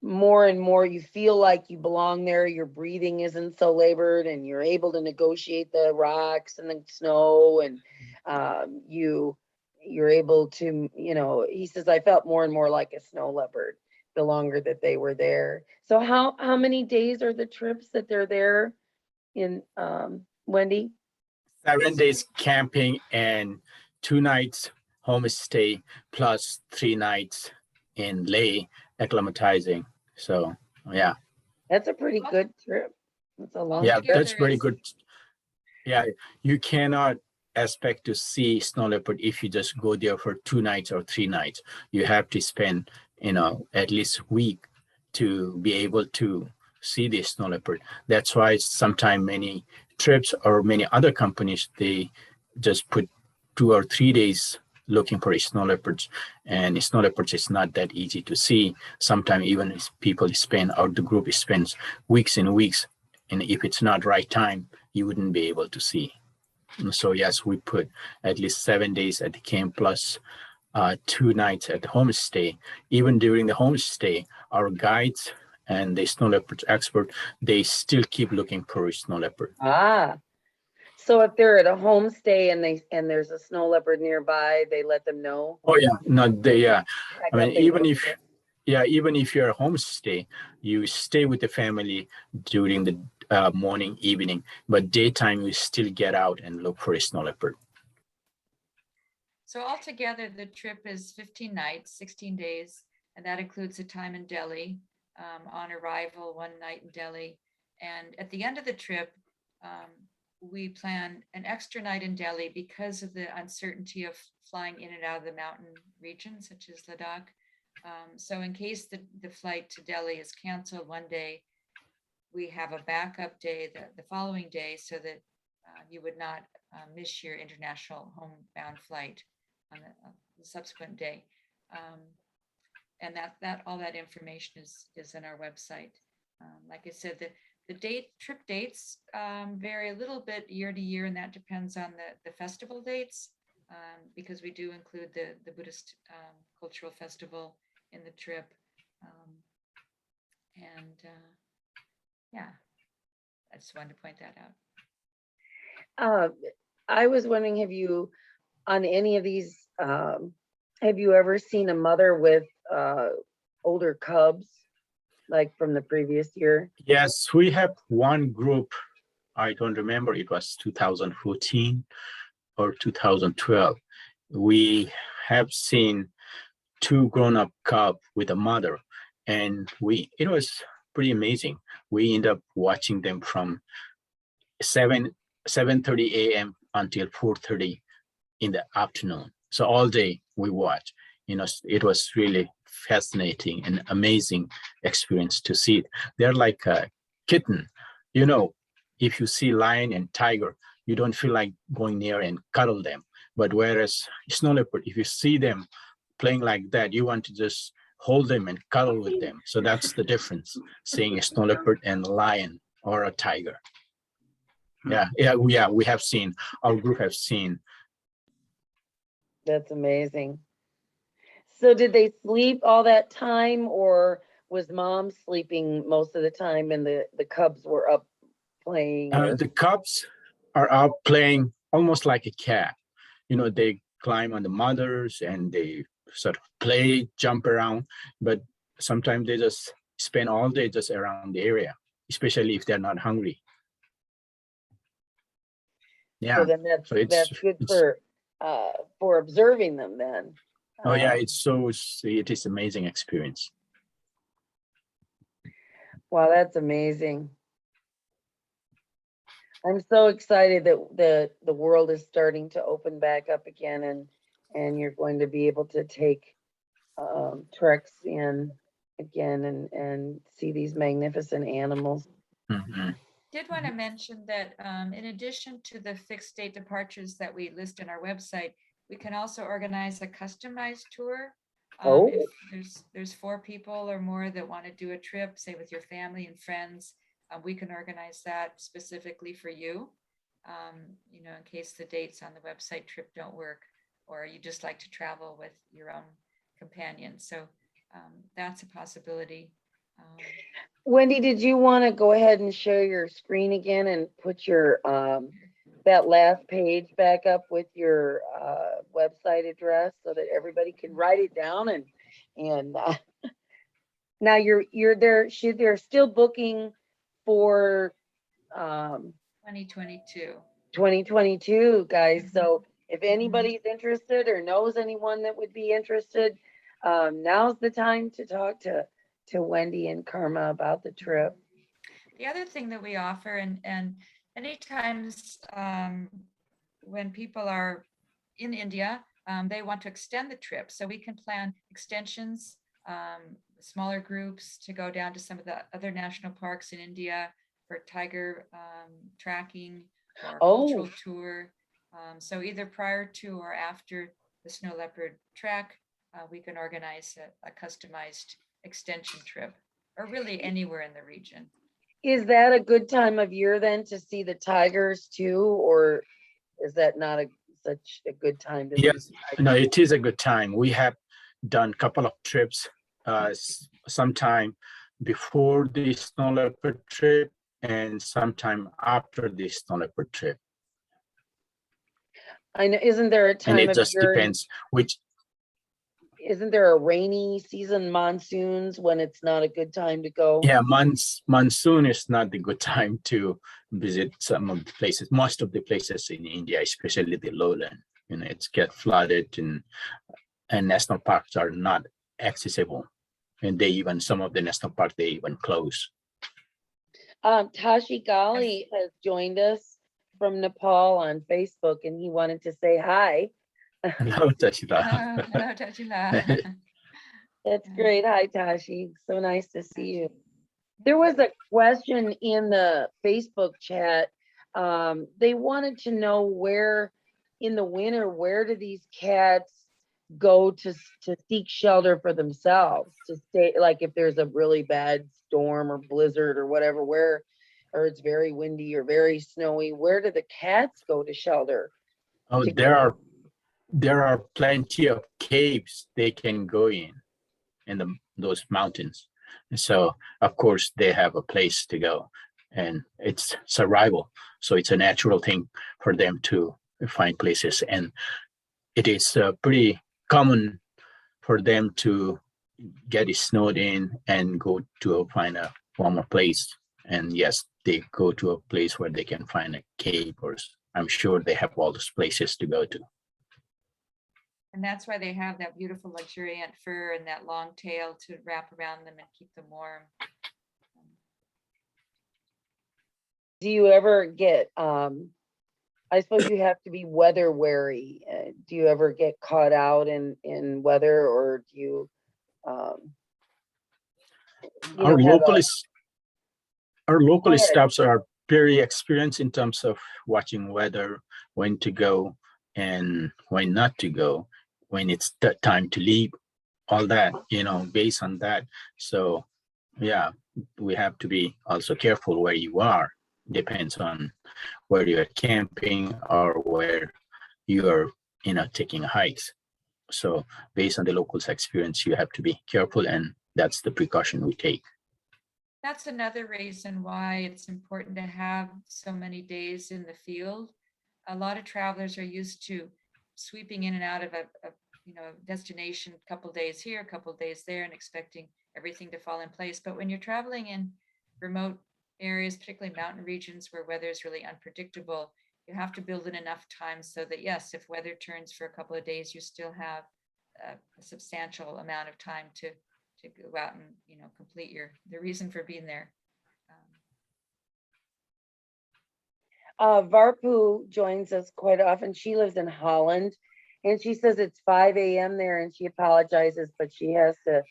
more and more, you feel like you belong there. Your breathing isn't so labored, and you're able to negotiate the rocks and the snow, and you're able to, he says, I felt more and more like a snow leopard the longer that they were there. So how many days are the trips that they're there in, Wendy? 7 days camping and 2 nights homestay plus 3 nights in Leh acclimatizing. So yeah. That's a pretty good trip. That's a long Yeah, trip. that's very good. Yeah, you cannot expect to see snow leopard if you just go there for 2 nights or 3 nights. You have to spend, at least a week to be able to see the snow leopard. That's why sometimes many trips or many other companies, they just put 2 or 3 days looking for snow leopards, and snow leopards is not that easy to see. Sometimes even people spend, or the group spends weeks and weeks, and if it's not right time, you wouldn't be able to see. And so yes, we put at least 7 days at the camp plus 2 nights at the homestay. Even during the homestay, our guides and the snow leopard expert, they still keep looking for a snow leopard. So if they're at a homestay and there's a snow leopard nearby, they let them know? Oh yeah, no, I mean, even if you're a homestay, you stay with the family during the morning, evening, but daytime you still get out and look for a snow leopard. So altogether, the trip is 15 nights, 16 days, and that includes the time in Delhi, on arrival, 1 night in Delhi. And at the end of the trip, we plan an extra night in Delhi because of the uncertainty of flying in and out of the mountain region, such as Ladakh. So in case the flight to Delhi is canceled one day, we have a backup day the following day so that you would not miss your international homebound flight on the subsequent day. And that all that information is in our website. Like I said, the trip dates vary a little bit year to year, and that depends on the festival dates, because we do include the Buddhist cultural festival in the trip. Yeah, I just wanted to point that out. I was wondering, have you, on any of these, have you ever seen a mother with older cubs, like from the previous year? Yes, we have one group. I don't remember, it was 2014 or 2012. We have seen two grown-up cub with a mother, and it was pretty amazing. We end up watching them from 7:30 a.m. until 4:30 in the afternoon. So all day we watch. It was really fascinating and amazing experience to see it. They're like a kitten. If you see lion and tiger, you don't feel like going near and cuddle them. But whereas snow leopard, if you see them playing like that, you want to just hold them and cuddle with them. So that's the difference, seeing a snow leopard and a lion or a tiger. We have seen, our group have seen. That's amazing. So did they sleep all that time, or was mom sleeping most of the time and the cubs were up playing? The cubs are out playing almost like a cat. They climb on the mothers and they sort of play, jump around, but sometimes they just spend all day just around the area, especially if they're not hungry. Yeah. So then that's good for observing them then. Oh yeah, it is amazing experience. Wow, that's amazing. I'm so excited that the world is starting to open back up again, and you're going to be able to take treks in again and see these magnificent animals. Mm-hmm. Did want to mention that in addition to the fixed date departures that we list on our website, we can also organize a customized tour. If there's 4 people or more that want to do a trip, say with your family and friends, we can organize that specifically for you. In case the dates on the website trip don't work, or you just like to travel with your own companion. So that's a possibility. Wendy, did you want to go ahead and share your screen again and put your that last page back up with your website address so that everybody can write it down? And now you're there. They're still booking for 2022. 2022, guys. So if anybody's interested or knows anyone that would be interested, now's the time to talk to Wendy and Karma about the trip. The other thing that we offer, and many times when people are in India, they want to extend the trip. So we can plan extensions, smaller groups to go down to some of the other national parks in India for tiger tracking or cultural tour. So either prior to or after the Snow Leopard trek, we can organize a customized extension trip, or really anywhere in the region. Is that a good time of year then to see the tigers too, or is that not such a good time to Yes, see? no, it is a good time. We have done a couple of trips sometime before the Snow Leopard trip and sometime after the Snow Leopard trip. I know, isn't there a time and it of just year? Depends which. Isn't there a rainy season, monsoons, when it's not a good time to go? Yeah, monsoon is not the good time to visit some of the places. Most of the places in India, especially the lowland, it's get flooded, and national parks are not accessible. And some of the national parks, they even close. Tashi Gali has joined us from Nepal on Facebook, and he wanted to say hi. Hello, Tashila. Hello, Tashila. That's great. Hi, Tashi. So nice to see you. There was a question in the Facebook chat. They wanted to know where in the winter, where do these cats go to seek shelter for themselves, to stay, like if there's a really bad storm or blizzard or whatever, where, or it's very windy or very snowy, where do the cats go to shelter? Oh, there are plenty of caves they can go in those mountains. And so of course they have a place to go, and it's survival. So it's a natural thing for them to find places, and it is pretty common for them to get snowed in and go to find a warmer place. And yes, they go to a place where they can find a cave, or I'm sure they have all those places to go to. And that's why they have that beautiful luxuriant fur and that long tail to wrap around them and keep them warm. Do you ever get, I suppose you have to be weather wary. Do you ever get caught out in weather, or do you, Our have local ahead. staffs are very experienced in terms of watching weather, when to go and when not to go, when it's the time to leave, all that, based on that. So yeah, we have to be also careful where you are. Depends on where you're camping or where you're, taking hikes. So based on the locals' experience, you have to be careful, and that's the precaution we take. That's another reason why it's important to have so many days in the field. A lot of travelers are used to sweeping in and out of a destination, a couple days here, a couple days there, and expecting everything to fall in place. But when you're traveling in remote areas, particularly mountain regions where weather is really unpredictable, you have to build in enough time so that, yes, if weather turns for a couple of days, you still have a substantial amount of time to go out and complete the reason for being there. Varpu joins us quite often. She lives in Holland, and she says it's 5 a.m. there, and she apologizes, but she has to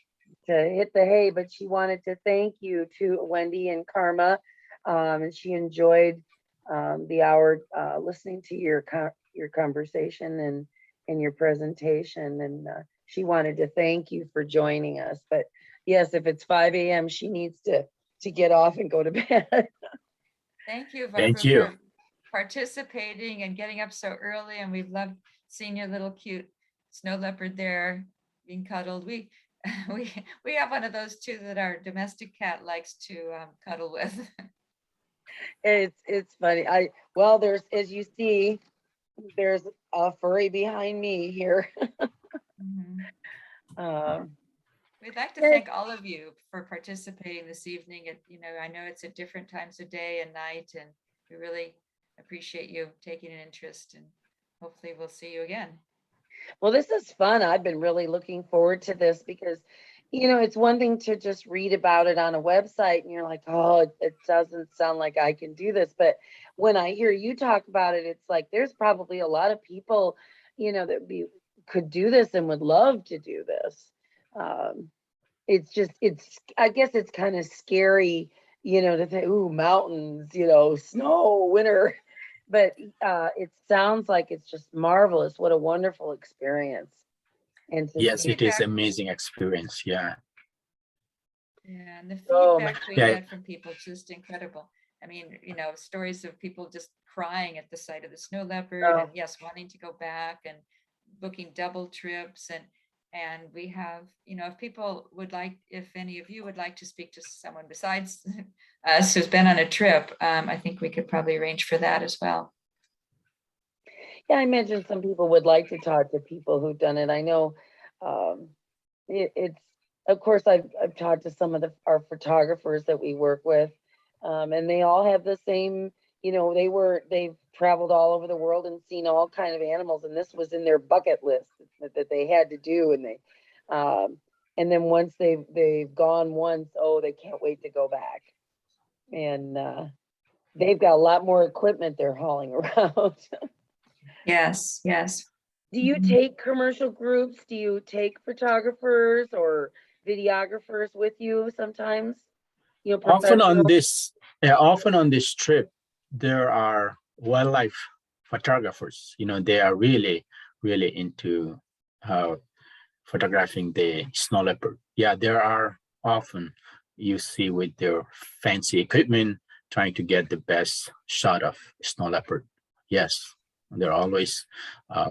hit the hay. But she wanted to thank you to Wendy and Karma, and she enjoyed the hour listening to your conversation and your presentation, and she wanted to thank you for joining us. But yes, if it's 5 a.m., she needs to get off and go to bed. Thank you, Thank you. for participating and getting up so early. And we've loved seeing your little cute snow leopard there being cuddled. We have one of those too that our domestic cat likes to cuddle with. It's funny. There's, as you see, there's a furry behind me here. Mm-hmm. We'd like to thank all of you for participating this evening. I know it's at different times of day and night, and we really appreciate you taking an interest, and hopefully we'll see you again. Well, this is fun. I've been really looking forward to this because, it's one thing to just read about it on a website and you're like, oh, it doesn't sound like I can do this. But when I hear you talk about it, it's like there's probably a lot of people, that could do this and would love to do this. I guess it's kind of scary, to think, ooh, mountains, snow, winter, but it sounds like it's just marvelous. What a wonderful experience. And yes, it is amazing experience. Yeah. Yeah, and the feedback we get from people is just incredible. I mean, stories of people just crying at the sight of the snow leopard, and yes, wanting to go back and booking double trips, and we have, if any of you would like to speak to someone besides us who's been on a trip, I think we could probably arrange for that as well. Yeah, I imagine some people would like to talk to people who've done it. I know it's, of course, I've talked to some of our photographers that we work with, and they all have the same, they've traveled all over the world and seen all kind of animals, and this was in their bucket list that they had to do, and then once they've gone once, they can't wait to go back, and they've got a lot more equipment they're hauling around. Yes. Do you take commercial groups? Do you take photographers or videographers with you sometimes? you know, Often on professional. this, often on this trip, there are wildlife photographers. You know, they are really, really into uh, photographing the snow leopard. Yeah, there are often you see with their fancy equipment trying to get the best shot of snow leopard. Yes, there are always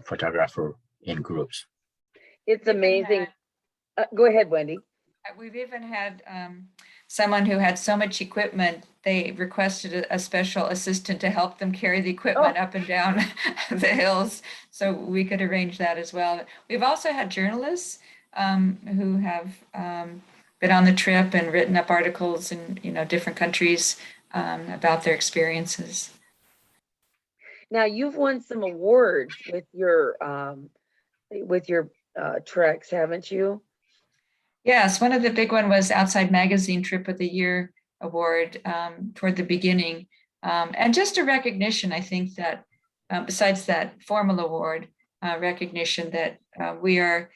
photographer in groups. It's We've even amazing. had- Go ahead, Wendy. We've even had someone who had so much equipment, they requested a special assistant to help them carry the equipment up and down the hills. So we could arrange that as well. We've also had journalists who have been on the trip and written up articles in, you know, different countries about their experiences. Now you've won some awards with your treks, haven't you? Yes, one of the big one was Outside Magazine Trip of the Year award toward the beginning. And just a recognition, I think that besides that formal award, recognition that we are,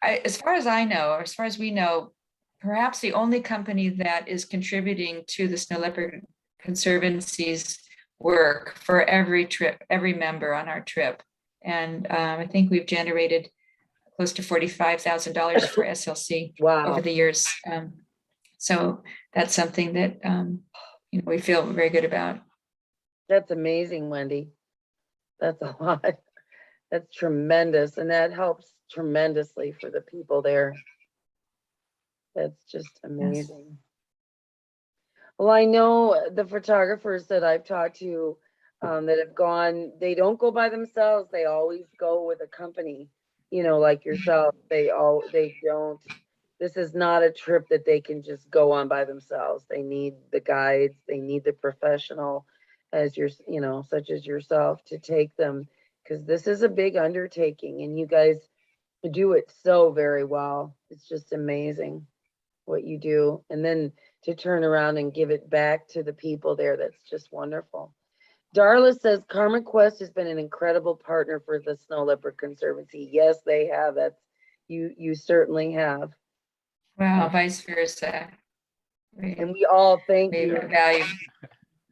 as far as I know, or as far as we know, perhaps the only company that is contributing to the Snow Leopard Conservancy's work for every trip, every member on our trip. And I think we've generated close to $45,000 for SLC Wow. over the years. So that's something that you know, we feel very good about. That's amazing, Wendy. That's a lot. That's tremendous. And that helps tremendously for the people there. That's just amazing. Well, I know the photographers that I've talked to that have gone, they don't go by themselves. They always go with a company, you know, like yourself. They don't, this is not a trip that they can just go on by themselves. They need the guides, they need the professional as you know, such as yourself to take them, because this is a big undertaking and you guys do it so very well. It's just amazing what you do. And then to turn around and give it back to the people there, that's just wonderful. Darla says KarmaQuest has been an incredible partner for the Snow Leopard Conservancy. Yes, they have. That's you certainly have. Wow, vice versa. And we all thank We you. value.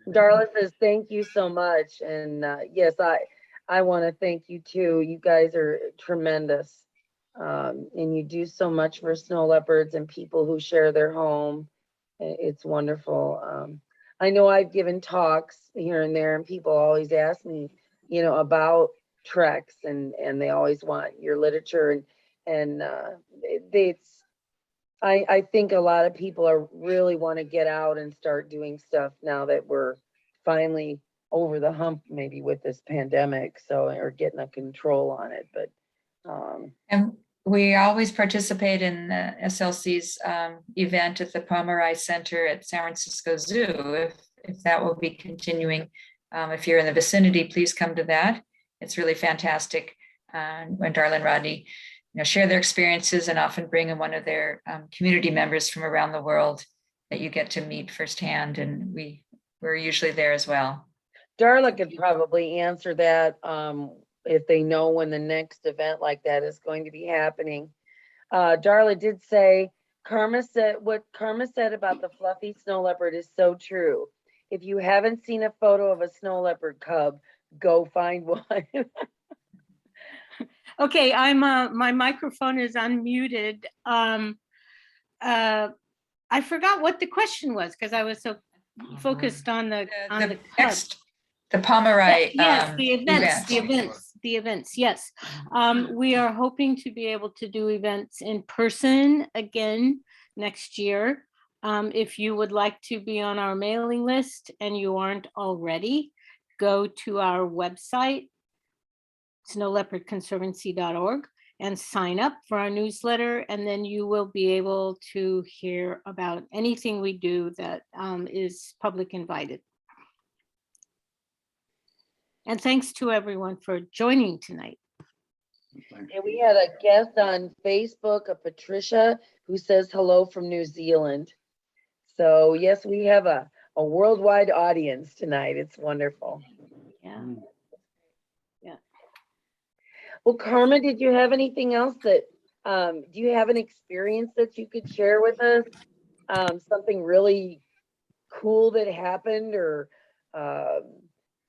Darla says thank you so much. And yes, I want to thank you too. You guys are tremendous. And you do so much for snow leopards and people who share their home. It's wonderful. I know I've given talks here and there, and people always ask me, you know, about treks, and they always want your literature, and I think a lot of people are really want to get out and start doing stuff now that we're finally over the hump, maybe with this pandemic, so, or getting a control on it, but. And we always participate in the SLC's event at the Pomeroy Center at San Francisco Zoo. If that will be continuing, if you're in the vicinity, please come to that. It's really fantastic. When Darla and Rodney, you know, share their experiences and often bring in one of their community members from around the world that you get to meet firsthand, and we're usually there as well. Darla could probably answer that if they know when the next event like that is going to be happening. Darla did say, what Karma said about the fluffy snow leopard is so true. If you haven't seen a photo of a snow leopard cub, go find one. Okay, my microphone is unmuted. I forgot what the question was because I was so focused on the cub. The Pomeroy yes, the events. Yes, we are hoping to be able to do events in person again next year. If you would like to be on our mailing list and you aren't already, go to our website, snowleopardconservancy.org, and sign up for our newsletter, and then you will be able to hear about anything we do that is public invited. And thanks to everyone for joining tonight. And we had a guest on Facebook, a Patricia, who says hello from New Zealand. So yes, we have a worldwide audience tonight. It's wonderful. Yeah. Yeah. Well, Karma, did you have anything else that, do you have an experience that you could share with us? something really cool that happened, or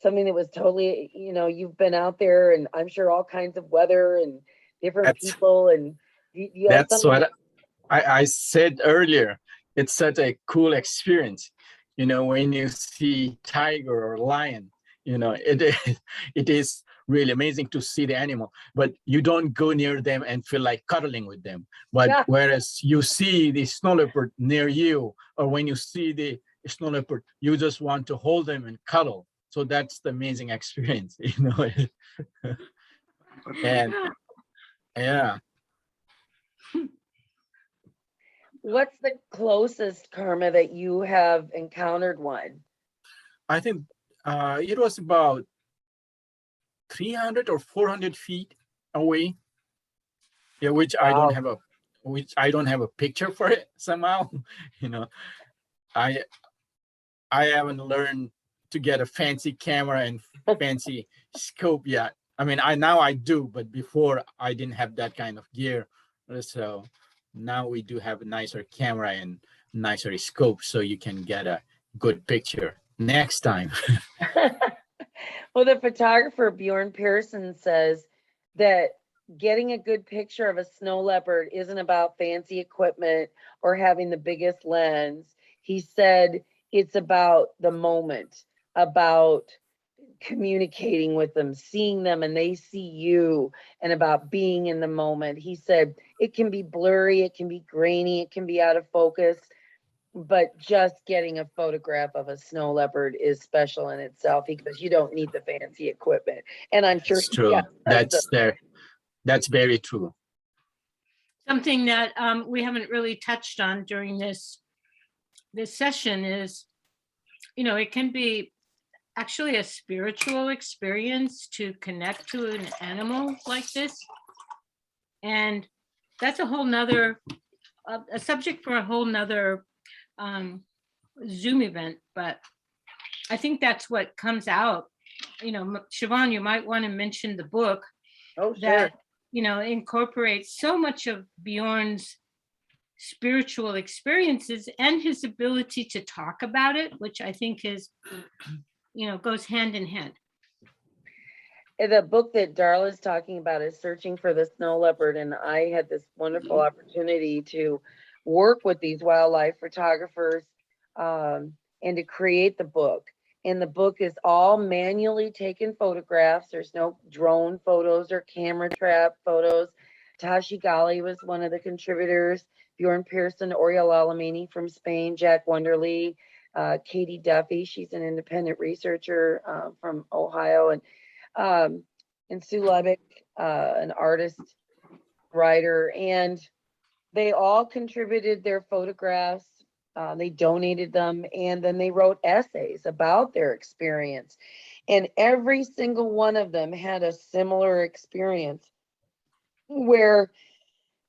something that was totally, you've been out there, and I'm sure all kinds of weather and different That's people, and you have that's something. what I said earlier. It's such a cool experience. When you see tiger or lion, it is really amazing to see the animal, but you don't go near them and feel like cuddling with them. But Yeah. whereas you see the snow leopard near you, or when you see the snow leopard, you just want to hold them and cuddle. So that's the amazing experience, and yeah. What's the closest, Karma, that you have encountered one? I think it was about 300 or 400 feet away. Yeah, Wow. which I don't have a picture for it somehow. You know, I I haven't learned to get a fancy camera and fancy scope yet. I mean, I do, but before I didn't have that kind of gear. So now we do have a nicer camera and nicer scope, so you can get a good picture next time. Well, the photographer Bjorn Pearson says that getting a good picture of a snow leopard isn't about fancy equipment or having the biggest lens. He said it's about the moment, about communicating with them, seeing them and they see you, and about being in the moment. He said it can be blurry, it can be grainy, it can be out of focus, but just getting a photograph of a snow leopard is special in itself because you don't need the fancy equipment. And I'm sure That's he true. has the. That's very true. Something that we haven't really touched on during this session is, it can be actually a spiritual experience to connect to an animal like this. And that's a whole nother, a subject for a whole nother Zoom event. But I think that's what comes out. Siobhan, you might want to mention the book Oh, sure. that, incorporates so much of Bjorn's spiritual experiences and his ability to talk about it, which I think is, goes hand in hand. The book that Darla's talking about is Searching for the Snow Leopard, and I had this wonderful opportunity to work with these wildlife photographers and to create the book. And the book is all manually taken photographs. There's no drone photos or camera trap photos. Tashi Gali was one of the contributors, Bjorn Pearson, Oriol Alamini from Spain, Jack Wonderly, Katie Duffy, she's an independent researcher from Ohio, and Sue Levick, an artist, writer, and they all contributed their photographs. They donated them, and then they wrote essays about their experience. And every single one of them had a similar experience where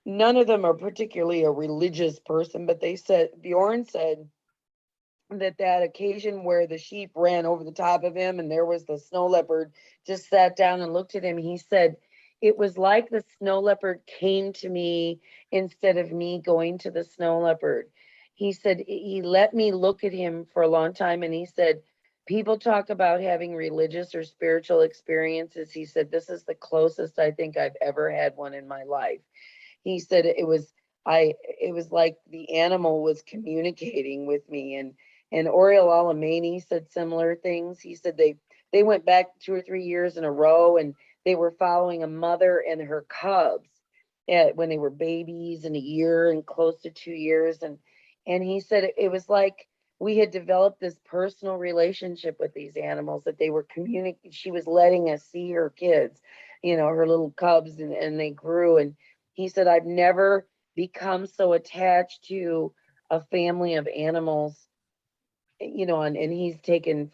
none of them are particularly a religious person, but Bjorn said that occasion where the sheep ran over the top of him and there was the snow leopard just sat down and looked at him. He said, it was like the snow leopard came to me instead of me going to the snow leopard. He said, he let me look at him for a long time. And he said, people talk about having religious or spiritual experiences. He said, this is the closest I think I've ever had one in my life. He said, it was like the animal was communicating with me. And Oriol Alamani said similar things. He said they went back 2 or 3 years in a row, and they were following a mother and her cubs when they were babies and a year and close to 2 years. And he said it was like we had developed this personal relationship with these animals, that they were communicating. She was letting us see her kids, her little cubs, and they grew. And he said, I've never become so attached to a family of animals, and he's taken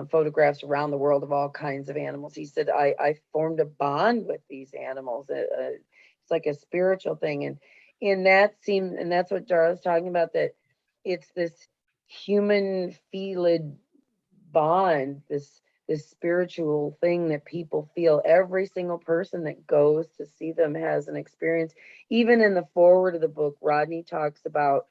photographs around the world of all kinds of animals. He said, I formed a bond with these animals. It's like a spiritual thing. And that's what Darla's talking about, that it's this human felid bond, this spiritual thing that people feel. Every single person that goes to see them has an experience. Even in the foreword of the book, Rodney talks about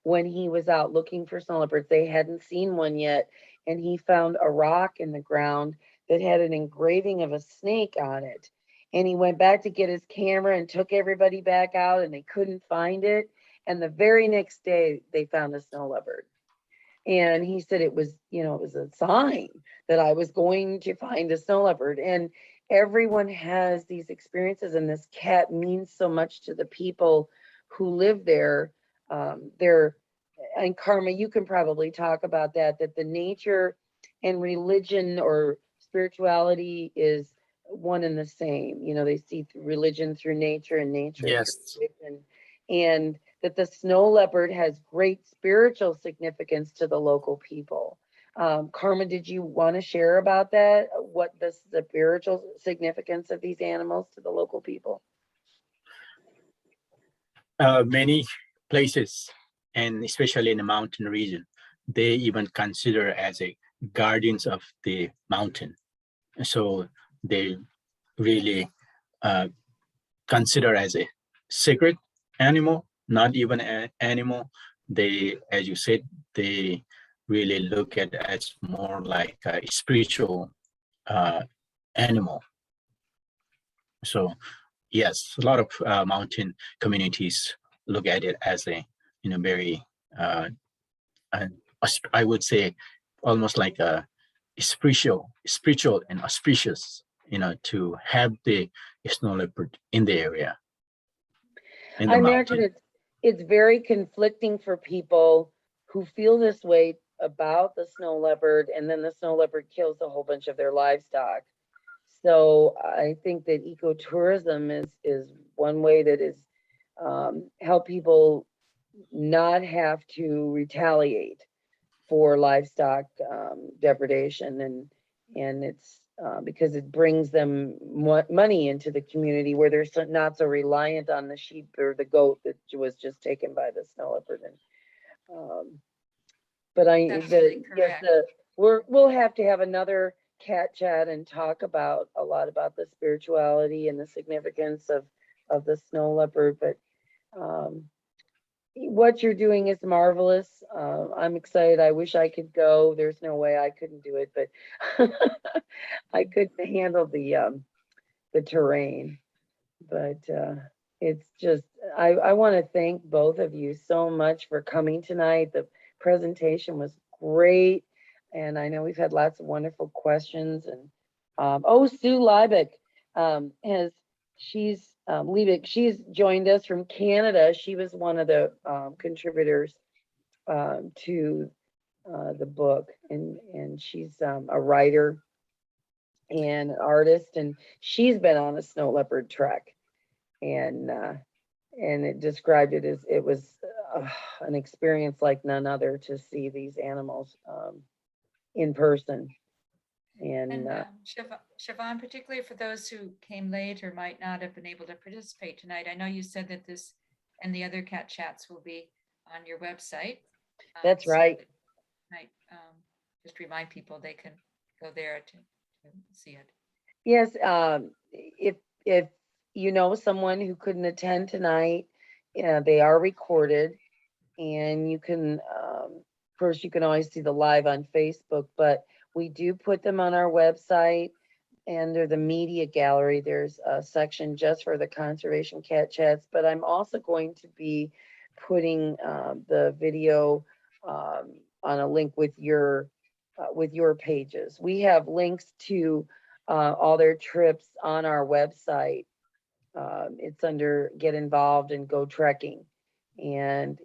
when he was out looking for snow leopards. They hadn't seen one yet, and he found a rock in the ground that had an engraving of a snake on it. And he went back to get his camera and took everybody back out, and they couldn't find it. And the very next day, they found a snow leopard. And he said it was, you know, it was a sign that I was going to find a snow leopard. And everyone has these experiences, and this cat means so much to the people who live there. And Karma, you can probably talk about that, that the nature and religion or spirituality is one and the same. You know, they see religion through nature and nature Yes. through religion. And that the snow leopard has great spiritual significance to the local people. Karma, did you want to share about that? What the spiritual significance of these animals to the local people? Many places, and especially in the mountain region, they even consider as a guardians of the mountain. So they really consider as a sacred animal, not even an animal. They, as you said, they really look at it as more like a spiritual animal. So yes, a lot of mountain communities look at it as a, you know, very, I would say, almost like a spiritual and auspicious, you know, to have the snow leopard in the area. In the I imagine mountain. it's very conflicting for people who feel this way about the snow leopard, and then the snow leopard kills a whole bunch of their livestock. So I think that ecotourism is one way that is help people not have to retaliate for livestock depredation, and it's because it brings them money into the community where they're not so reliant on the sheep or the goat that was just taken by the snow leopard. And but That's really correct. we'll have to have another cat chat and talk about a lot about the spirituality and the significance of the snow leopard. But what you're doing is marvelous. I'm excited. I wish I could go. There's no way I couldn't do it, but I couldn't handle the terrain. But it's just, I want to thank both of you so much for coming tonight. The presentation was great, and I know we've had lots of wonderful questions. And oh, Sue Liebeck she's joined us from Canada. She was one of the contributors to the book, and she's a writer and an artist, and she's been on a snow leopard trek, and it described it as it was an experience like none other to see these animals in person. And Siobhan, particularly for those who came late or might not have been able to participate tonight, I know you said that this and the other cat chats will be on your website. That's right. So might just remind people they can go there to see it. Yes, if you know someone who couldn't attend tonight, they are recorded, and you can, of course, you can always see the live on Facebook, but we do put them on our website. Under the media gallery, there's a section just for the conservation cat chats, but I'm also going to be putting the video on a link with your pages. We have links to all their trips on our website. It's under Get Involved and Go Trekking, and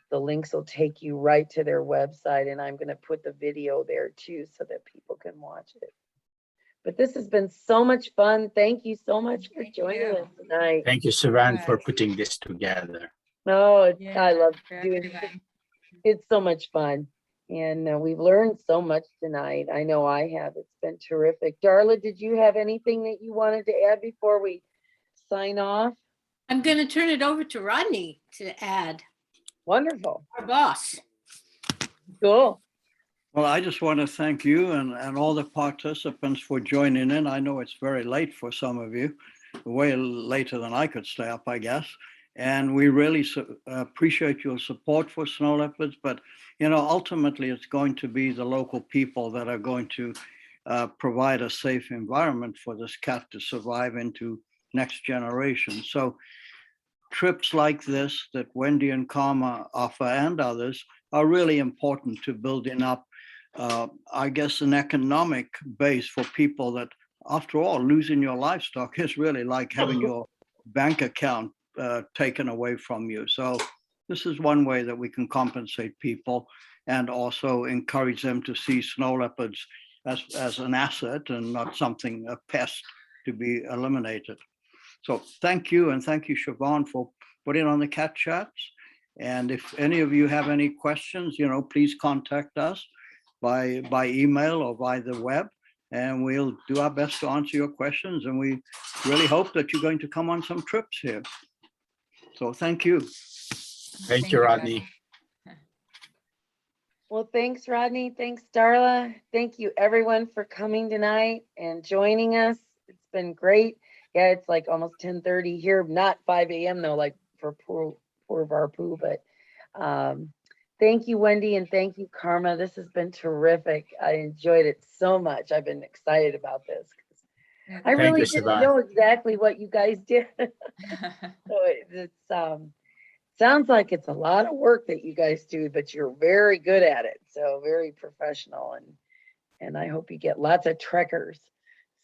the links will take you right to their website, and I'm going to put the video there too so that people can watch it. But this has been so much fun. Thank you so much for joining us tonight. Thank you, Siobhan, for putting this together. Oh, Yeah, I love for doing it. everyone. It's so much fun. And we've learned so much tonight. I know I have. It's been terrific. Darla, did you have anything that you wanted to add before we sign off? I'm going to turn it over to Rodney to add. Wonderful. Our boss. Cool. Well, I just want to thank you and all the participants for joining in. I know it's very late for some of you, way later than I could stay up, I guess. And we really appreciate your support for snow leopards, but ultimately it's going to be the local people that are going to provide a safe environment for this cat to survive into next generation. So trips like this that Wendy and Karma offer and others are really important to building up, I guess, an economic base for people that, after all, losing your livestock is really like having your bank account taken away from you. So this is one way that we can compensate people and also encourage them to see snow leopards as an asset and not something, a pest to be eliminated. So thank you, and thank you, Siobhan, for putting on the cat chats. And if any of you have any questions, please contact us by email or by the web, and we'll do our best to answer your questions. And we really hope that you're going to come on some trips here. So thank you. Thank you, Rodney. Well, thanks, Rodney. Thanks, Darla. Thank you, everyone, for coming tonight and joining us. It's been great. Yeah, it's like almost 10:30 here, not 5 a.m. though, like for poor Varpoo. But thank you, Wendy, and thank you, Karma. This has been terrific. I enjoyed it so much. I've been excited about this. Yeah, I really you, didn't Siobhan. know exactly what you guys did. So it's sounds like it's a lot of work that you guys do, but you're very good at it. So very professional, and I hope you get lots of trekkers.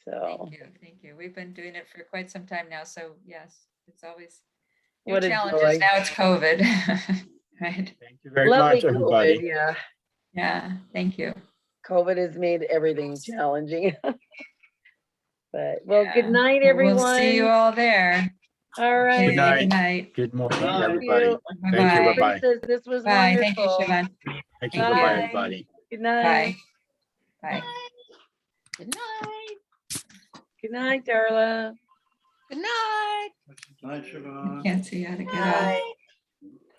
So Thank you. We've been doing it for quite some time now. So yes, it's always new what a challenges. joy. Now it's COVID, right? Thank you very Lovely much, everybody. COVID, yeah. Yeah, thank you. COVID has made everything challenging. But well, Yeah. good night, Well, everyone. We'll see you all there. All right. Good night. Good night. Good morning, Thank everybody. you. Thank you. Bye-bye. Bye-bye. Princess, this was Bye. wonderful. Thank you, Siobhan. Thank you. Thank Bye-bye, you. everybody. Good night. Bye. Bye. Good night. Good night, Darla. Good night. Night, Siobhan. Can't see how to get off. Bye.